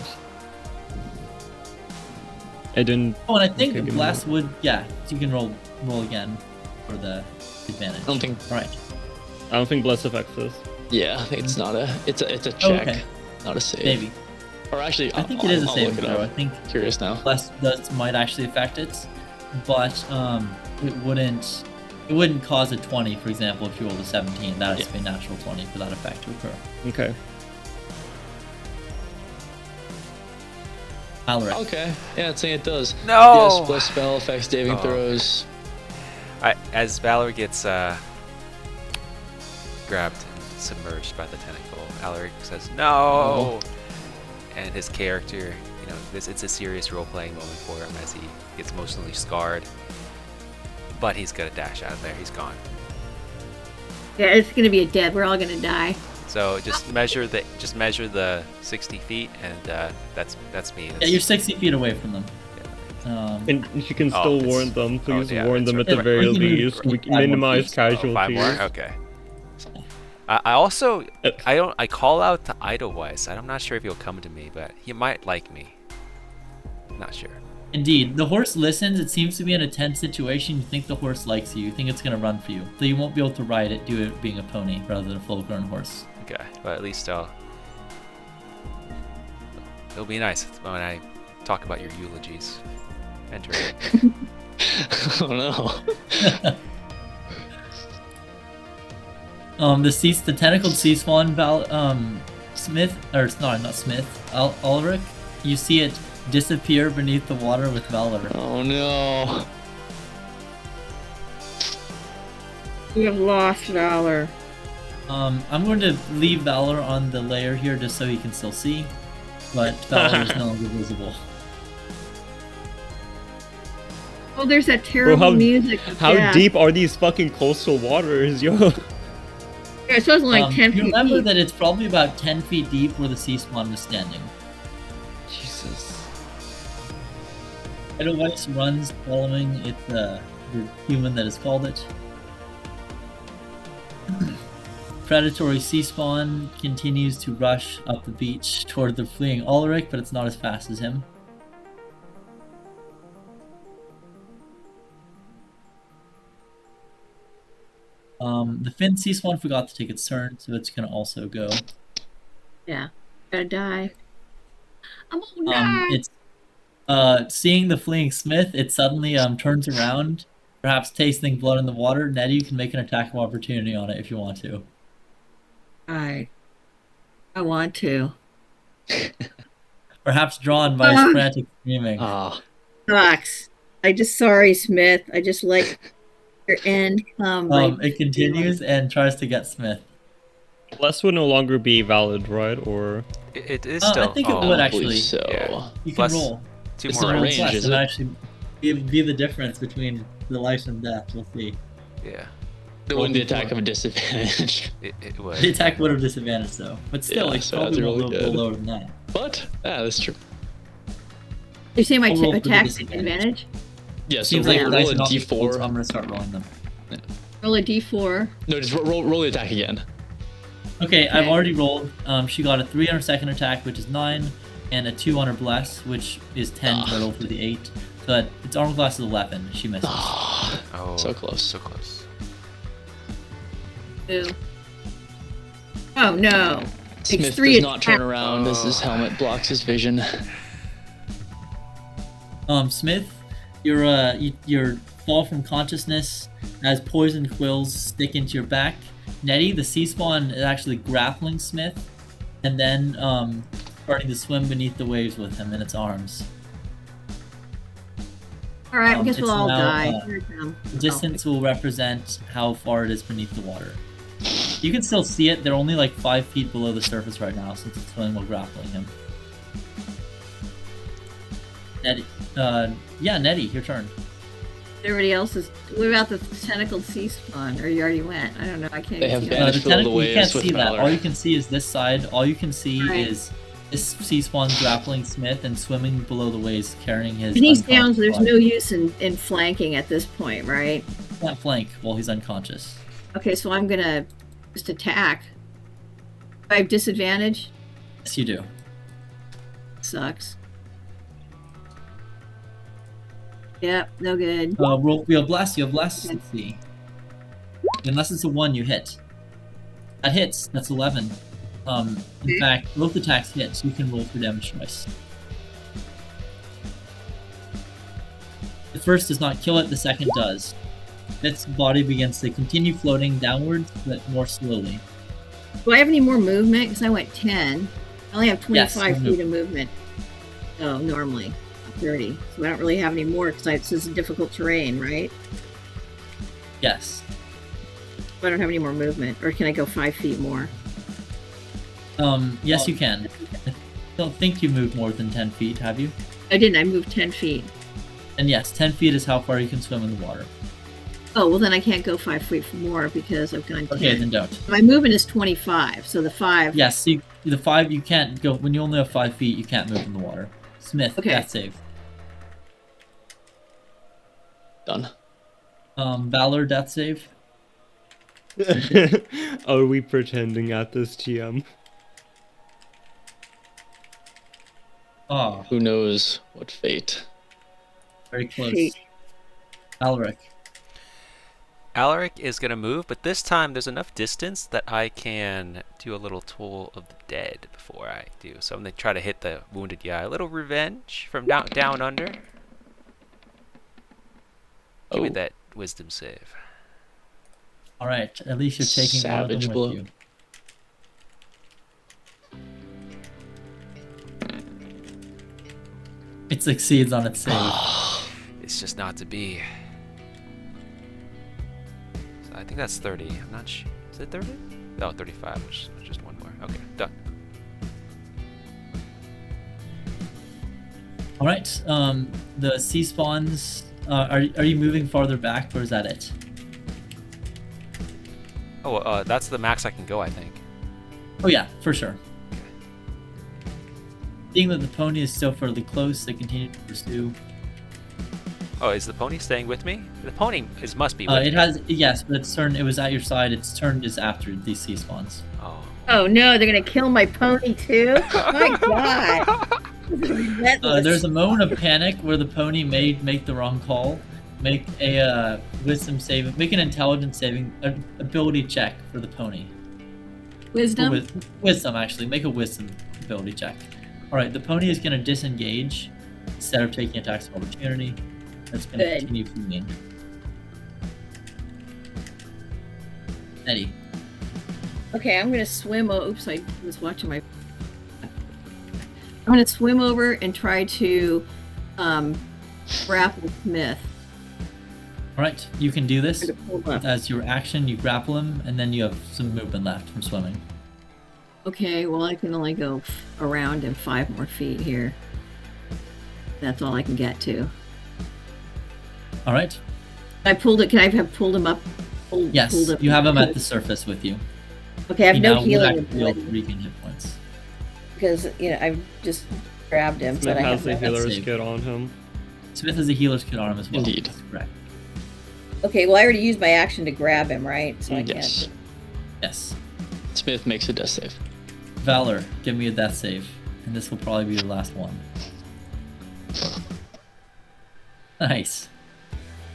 I didn't. Oh, and I think Okay, give me Blast would, yeah, so you can roll again for the advantage. I don't think. Alright. I don't think bless affects this. Yeah, I think it's not a. It's a Oh, check, okay. not a save. Maybe. Or actually, I think it is a I'll saving look it throw. I up. think Curious now. Blast might actually affect it, but it wouldn't cause a 20, for example, if you rolled a 17. That has to be a natural 20 for that effect to occur. Okay. Alaric. Okay. Yeah, it's saying it does. No! Yes, plus spell effects, saving Oh. throws. As Valor gets grabbed and submerged by the tentacle, Alaric says no, and his character, it's a serious role-playing moment for him as he gets emotionally scarred. But he's gonna dash out of there. He's gone. Yeah, it's gonna be a dead. We're all gonna die. So just measure the 60 feet, and that's me. Yeah, you're 60 feet away from them. And you can Oh, still it's- warn them. Please yeah, warn that's them right. at the Yeah, very we can move least. We 5 can more minimize feet. casualties. 5 more. Okay. I also I call out to Idlewise. I'm not sure if he'll come to me, but he might like me. Not sure. Indeed, the horse listens. It seems to be in a tense situation. You think the horse likes you. You think it's going to run for you. So you won't be able to ride it due to it being a pony rather than a full-grown horse. Okay, but at least it'll be nice when I talk about your eulogies. Enter. Oh no. The tentacled sea swan Smith, or it's not Smith, Ulrich, you see it disappear beneath the water with Valor. Oh no. We have lost Valor. I'm going to leave Valor on the layer here just so he can still see, but Valor is no longer visible. Oh, there's that terrible music. How Yeah. deep are these fucking coastal waters, yo? Yeah, it's supposed to be like 10 you feet remember deep. that it's probably about 10 feet deep where the sea swan was standing. Jesus. Edelweiss runs following the human that has called it. Predatory sea spawn continues to rush up the beach toward the fleeing Ulrich, but it's not as fast as him. The Finn Sea Swan forgot to take its turn, so it's gonna also go. Yeah. Gonna die. I'm gonna die. It's seeing the fleeing Smith, it suddenly turns around, perhaps tasting blood in the water. Nettie, you can make an attack of opportunity on it if you want to. I want to. Perhaps drawn by his frantic screaming. Sucks. Sorry, Smith. I just like your end come. It continues and tries to get Smith. Bless would no longer be valid, right? Or It is still. I think it would actually. So. Yeah. You can Plus roll. 2 It's more not rounds. range, is It it? actually be the difference between the life and death. We'll see. Yeah, It wouldn't be attack of a disadvantage. it would. The attack would have disadvantaged though, but still, Yeah, it's so probably that's a really little bit good. lower than that. But, that's true. You say my I'll roll for the attack's disadvantage. advantage? Yeah, so Seems roll, like the roll dice a are not equal, d4. so I'm gonna start rolling them. Roll a d4. No, just roll the attack again. Okay, I've already rolled. She got a 3 on her second attack, which is 9, and a 2 on her bless, which is 10 total for the 8. So that its armor class is 11. She misses. Oh, So close. So close. Two. Oh no. Takes Smith 3 does not turn attack. around as his helmet blocks his vision. Smith, your fall from consciousness as poison quills stick into your back. Nettie, the sea spawn is actually grappling Smith, and then starting to swim beneath the waves with him in its arms. All right, I guess it's we'll all now, die. uh, Here it comes. The distance will represent how far it is beneath the water. You can still see it. They're only like 5 feet below the surface right now, since it's swimming while grappling him. Nettie, Nettie, your turn. Everybody else is. What about the tentacled sea spawn? Or you already went? I don't know. I can't They even have see vanished. that. Filled You away can't with see that. valor. All you can see is this side. All you can see Right. is this sea spawn grappling Smith and swimming below the waves, carrying his. If he's down, unconscious so there's body. no use in flanking at this point, right? You can't flank while he's unconscious. Okay, so I'm gonna just attack. I have disadvantage. Yes, you do. Sucks. Yep, no good. Roll. You have bless. You have bless. Okay. Let's see. Unless it's a 1, you hit. That hits. That's 11. In fact, both attacks hit, so you can roll for damage twice. The first does not kill it. The second does. Its body begins to continue floating downwards, but more slowly. Do I have any more movement? Because I went 10. I only have 25 Yes, you feet of movement. Oh, normally 30. So I don't really have any more because this is difficult terrain, right? Yes. I don't have any more movement. Or can I go 5 feet more? Yes, you can. I don't think you moved more than 10 feet, have you? I didn't. I moved 10 feet. And yes, 10 feet is how far you can swim in the water. Oh, well, then I can't go 5 feet more because I've gone 10. Okay, then don't. My movement is 25, so the 5. Yes, see, the 5, you can't go. When you only have 5 feet, you can't move in the water. Smith, Okay. death save. Done. Valor, death save. Are we pretending at this, TM? Oh, Who knows what fate? very close. Fate. Alaric. Alaric is going to move, but this time there's enough distance that I can do a little Toll of the Dead before I do. So I'm going to try to hit the wounded guy. A little revenge from down under. Give me Oh. that wisdom save. All right, at least you're taking one of them Savage with blow. you. It succeeds on its save. It's just not to be. So I think that's 30. I'm not sure. Is it 30? No, 35, which is just one more. Okay, done. All right, the sea spawns. Are you moving farther back, or is that it? Oh, that's the max I can go, I think. Oh yeah, for sure. Seeing that the pony is still fairly close, they continue to pursue. Oh, is the pony staying with me? The pony must be with It me. has, yes, but its turn. It was at your side. Its turn is after these sea spawns. Oh. Oh no, they're gonna kill my pony too? My god. This is relentless. There's a moment of panic where the pony may make the wrong call, make a wisdom saving. Make an intelligence saving ability check for the pony. Wisdom? Wisdom, actually. Make a wisdom ability check. Alright, the pony is going to disengage instead of taking attacks of opportunity. That's going to Good. continue feeding. Eddie. Okay, I'm gonna swim. Oops, I was watching my. I'm gonna swim over and try to grapple Smith. Alright, you can do this. Try to pull him up. As your action, you grapple him, and then you have some movement left from swimming. Okay, well I can only go around in 5 more feet here. That's all I can get to. Alright. I pulled it. Can I have pulled him up? Yes, pulled up- you have him at the surface with you. Okay, I have You no now would healing actually be able to ability regain hit points. because I just grabbed him, Smith but I has have the no. healer's save. kit on him. Smith has a healer's kit on him as well. Indeed. That's correct. Okay, well I already used my action to grab him, right? So I Yes. can't. Yes. Smith makes a death save. Valor, give me a death save. And this will probably be your last one. Nice.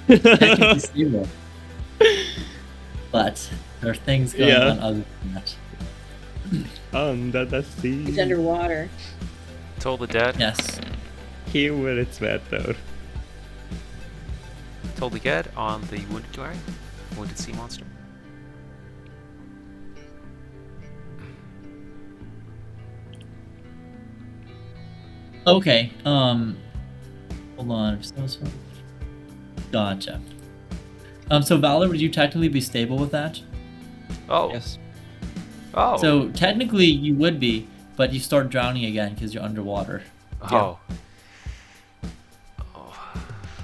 Technically zero. But there are things going Yeah. on other than that. Under the sea. He's underwater. Toll the dead. Yes. He will its method. Toll the dead on the wounded guy. Wounded sea monster. Okay, hold on. Gotcha. So Valor, would you technically be stable with that? Oh. Yes. Oh. So technically you would be, but you start drowning again because you're underwater. Oh.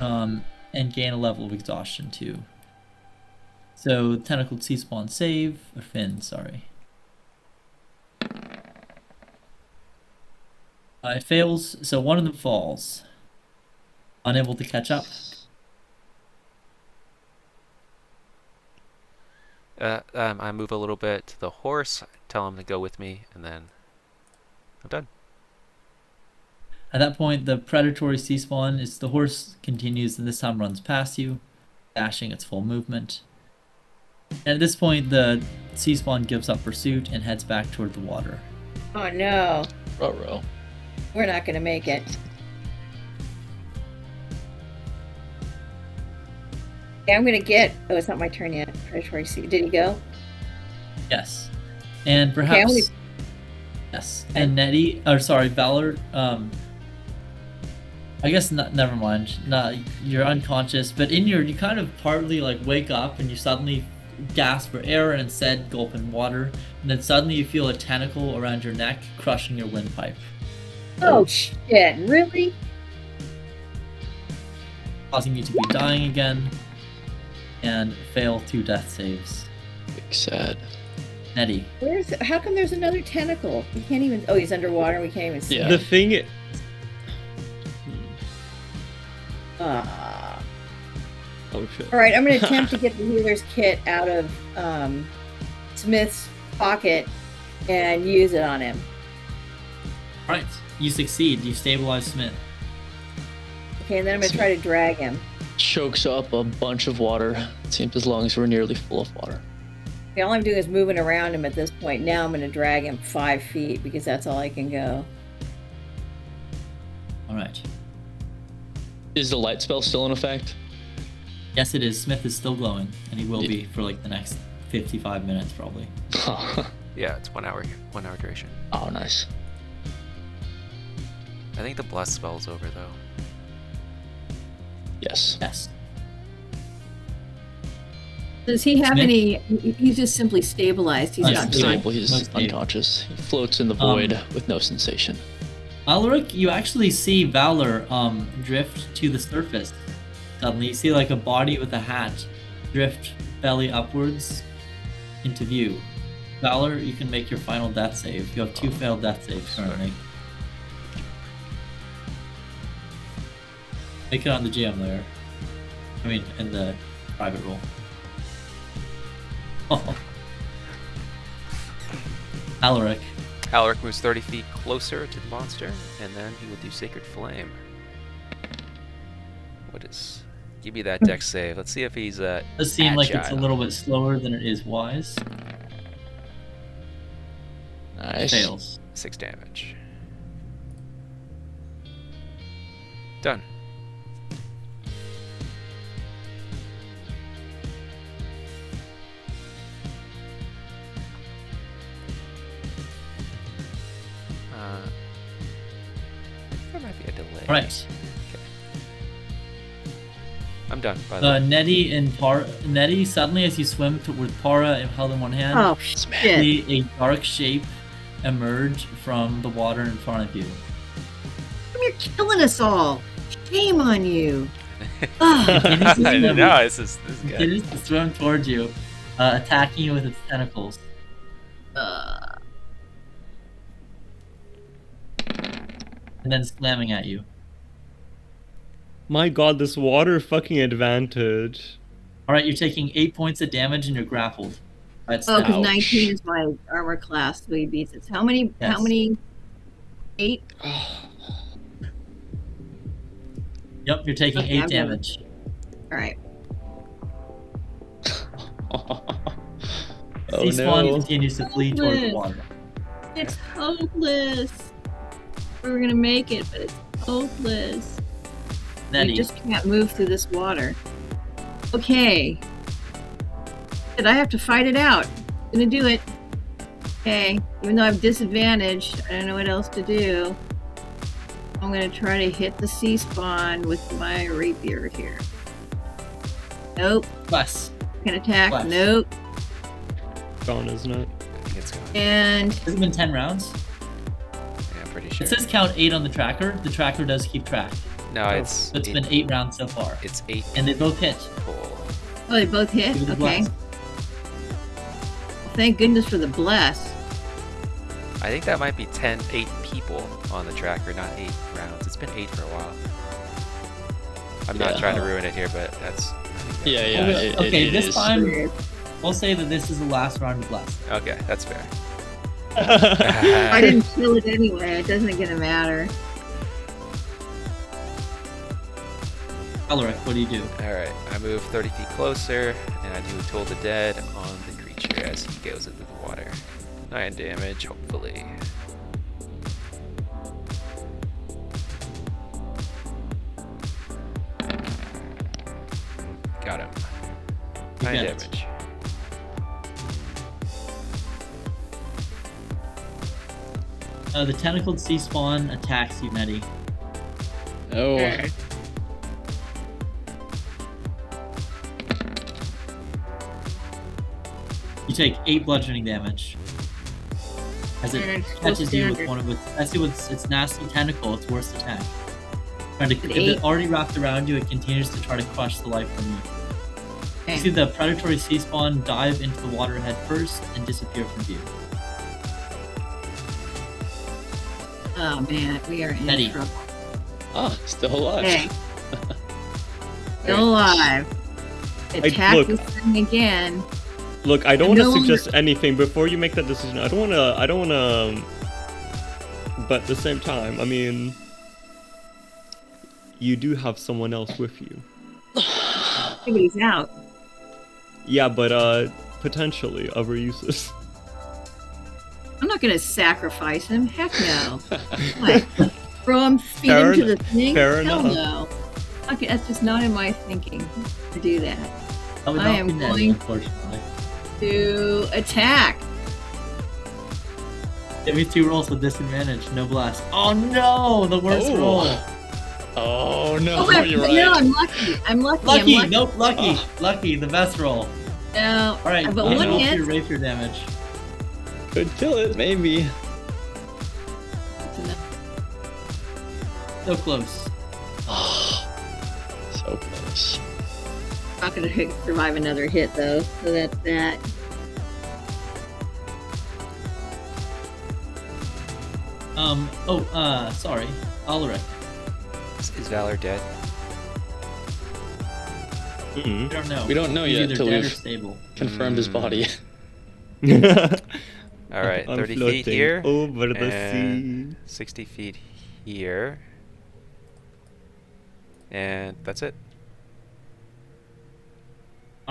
And gain a level of exhaustion too. So tentacled sea spawn save, or fin, sorry. It fails, so one of them falls. Unable to catch up. I move a little bit to the horse, tell him to go with me, and then I'm done. At that point, the predatory sea spawn is the horse continues and this time runs past you, dashing its full movement. And at this point, the sea spawn gives up pursuit and heads back toward the water. Oh no, Ruh-roh. we're not gonna make it. Okay, I'm gonna get. Oh, it's not my turn yet. Predatory sea. Did he go? Yes. And Okay, perhaps... only- Yes. And Nettie, or sorry, Valor, I guess not, never mind. Not, you're unconscious, but you kind of partly like wake up and you suddenly gasp for air and instead gulp in water. And then suddenly you feel a tentacle around your neck crushing your windpipe, Oh shit! Really? causing you to be dying again and fail 2 death saves. Big sad. Nettie. Where's? How come there's another tentacle? We can't even. Oh, he's underwater. We can't even see. Yeah. The thing. Ah. Oh shit. All right, I'm going to attempt to get the healer's kit out of Smith's pocket and use it on him. Alright, you succeed. You stabilize Smith. Okay, and then I'm going to try to drag him. Chokes up a bunch of water. It seems his lungs were nearly full of water. Okay, all I'm doing is moving around him at this point. Now I'm going to drag him 5 feet because that's all I can go. Alright. Is the light spell still in effect? Yes, it is. Smith is still glowing, and he will be for like the next 55 minutes probably. Yeah, it's 1 hour duration. Oh, nice. I think the bless spell's over though. Yes. Yes. Does he have Smith? any? He's just simply stabilized. He's He's not. Stable. Most He's stable. unconscious. He floats in the void with no sensation. Alaric, you actually see Valor drift to the surface. Suddenly, you see like a body with a hat drift belly upwards into view. Valor, you can make your final death save. You have 2 failed death saves currently. Make it on the GM layer. I mean, in the private role. Alaric. Alaric moves 30 feet closer to the monster, and then he will do Sacred Flame. What is Give me that dex save. Let's see if he's Does seem like it's a agile. little bit slower than it is wise. Nice. Fails. 6 damage. Done. There might be a delay. All right. I'm done, by the way. Nettie and Nettie, suddenly as you swim with Para held in one hand, Oh, shit. see a dark shape emerge from the water in front of you. You're killing us all. Shame on you. Ugh. No, this is good. Continues to swim towards you, attacking you with its tentacles. And then slamming at you. My god, this water fucking advantage. Alright, you're taking 8 points of damage and you're grappled. That's Oh, because Ouch. 19 is my armor class, so he beats it. How many? Yes. How many? 8? Yep, you're taking Okay, 8 I'm damage. All right. Oh Sea-Spawn no. continues to flee towards the water. It's hopeless. We were gonna make it, but it's hopeless. Nettie, You just can't move through this water. Okay. Did I have to fight it out? Gonna do it. Okay. Even though I'm disadvantaged, I don't know what else to do. I'm gonna try to hit the sea spawn with my rapier here. Nope. bless. Can attack. Bless. Nope. Gone, isn't it? It's going. And Has it been 10 rounds? Yeah, I'm pretty sure. It says count 8 on the tracker. The tracker does keep track. No, it's So it's been 8 rounds so far. it's 8 And they both hit. people. oh, they both hit. Give it a Okay. bless. Well, thank goodness for the bless. I think that might be 8 people on the tracker, not 8 rounds. It's been 8 for a while. I'm not Yeah. trying to ruin it here, but that's. Yeah, yeah. Okay, okay, it this is. time Weird. we'll say that this is the last round of bless. Okay, that's fair. I didn't kill it anyway. It doesn't gonna matter. Alaric, what do you do? Alright, I move 30 feet closer, and I do a Toll the Dead on the creature as he goes into the water. 9 damage, hopefully. Got him. 9 get it. damage. The tentacled sea spawn attacks you, Nettie. Oh. You take 8 bludgeoning damage. As it Alright, still catches you with standard. one of its nasty tentacle, its worst attack. Trying to, An if 8. it already wrapped around you, it continues to try to crush the life from you. Okay. You see the predatory sea spawn dive into the water head first and disappear from view. Oh man, we are in Nettie. trouble. Ah, still alive. Okay. Still alive. Attack look- this thing again. Look, I don't No want to longer- suggest anything before you make that decision. I don't want to. But at the same time, I mean, you do have someone else with you. Everybody's out. Yeah, but potentially other uses. I'm not gonna sacrifice him. Heck no. What? Throw him, feed Fair him to the thing? fair Hell enough. no. Okay, that's just not in my thinking to do that. That would I not am be Nettie, going- unfortunately. To attack. Give me 2 rolls with disadvantage, no blast. Oh no, the worst Oh. roll. Oh no, Oh, wait, you're right. no, I'm lucky. I'm lucky. Lucky, I'm lucky. nope, lucky, Oh. lucky, the best roll. No. Alright, but you one roll for hit. your rapier damage. Could kill it, maybe. So close. So close. Not gonna survive another hit though, so that's that. Sorry. Alaric. Is Valor dead? Mm-hmm. We don't know. We don't know He's yet either till dead or we've stable. confirmed his body. Alright, I'm 30 floating feet here. over the and sea. 60 feet here. And that's it.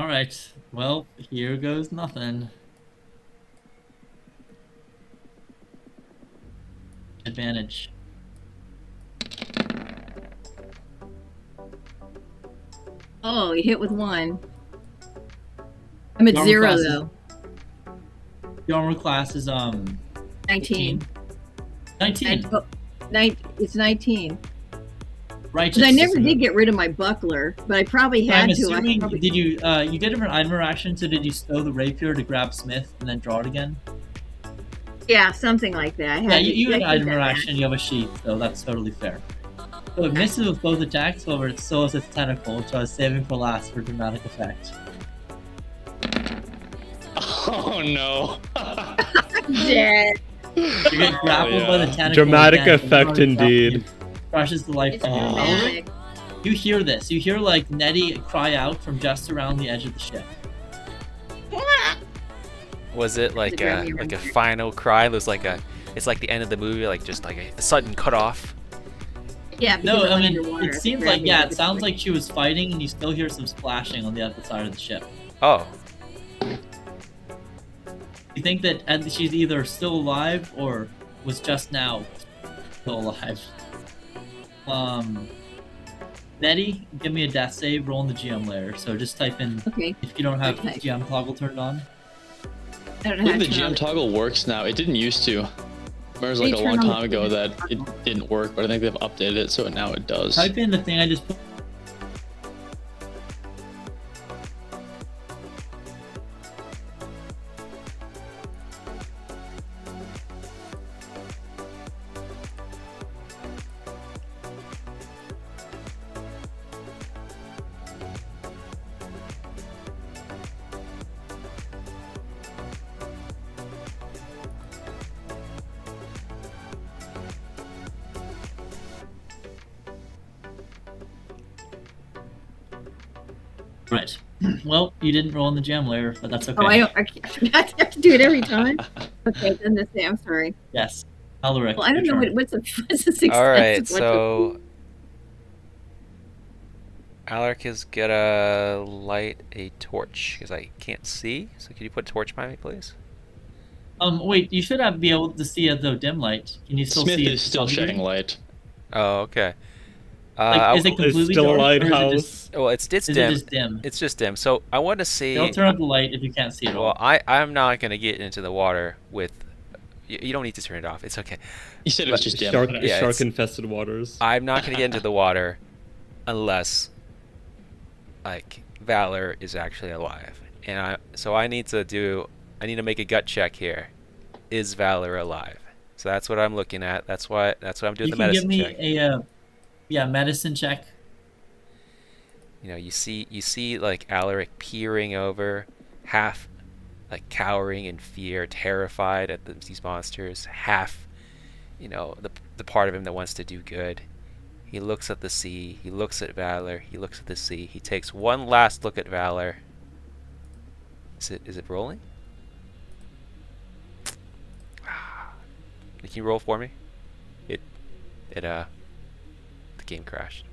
All right. Well, here goes nothing. Advantage. Oh, you hit with 1. I'm at Normal 0 class is- though. Your armor class is 19. 19. It's 19. Righteous. Because I never did get rid of my buckler, but I probably had I'm to. assuming, did you, you did an item action, so did you stow the rapier to grab Smith and then draw it again? Yeah, something like that. I Yeah, had you had an item that. action, you have a sheath, so that's totally fair. So it misses with both attacks, however it still has its tentacle, which I was saving for last for dramatic effect. Oh no. Dead. You get grappled by the tentacle. Dramatic again, effect indeed. Crushes the life It's from you. dramatic. You hear this. You hear like Nettie cry out from just around the edge of the ship. Was it like Is it a around like a here? final cry? It was like it's like the end of the movie, like just like a sudden cut off. Yeah. No, because I went mean, underwater. it seems Grabbed like, me yeah, with it sounds the- like she was fighting and you still hear some splashing on the other side of the ship. Oh, You think that she's either still alive or was just now still alive. Nettie, give me a death save, roll in the GM layer. So just type in, Okay. if you don't have Okay. GM toggle turned on. I don't I know how believe to the turn on GM toggle works now. It didn't used to. There was They like a turn long on the time ago GM that it toggle. didn't work, but I think they've updated it so now it does. Type in the thing I just put. Right. Well, you didn't roll in the GM layer, but that's okay. Oh, I forgot to have to do it every time. Okay, then this day. I'm sorry. Yes. Alaric, Well, I don't your know turn. what's the success. all right. of what So Alaric is gonna light a torch because I can't see. So can you put a torch by me, please? Wait, you should be able to see it though dim light. Can you still Smith see it? is still shedding light. Oh, okay. Like, is it It's completely still a dark, or is it lighthouse. just- Well, it's Is dim. it just dim? It's just dim. So I want to see. I'll turn up the light if you can't see it Well, all. I'm not gonna get into the water with. You don't need to turn it off. It's okay. You said it was just dim. Shark, Yeah, shark it's- infested waters. I'm not gonna get into the water unless, like, Valor is actually alive, and so I need to make a gut check here. Is Valor alive? So that's what I'm looking at. That's what I'm doing You the can give medicine me check. a medicine check. You know, you see like Alaric peering over, half like cowering in fear, terrified at these monsters, half, you know, the part of him that wants to do good. He looks at the sea, he looks at Valor, he looks at the sea, he takes one last look at Valor. Is it rolling? Can you roll for me? The game crashed.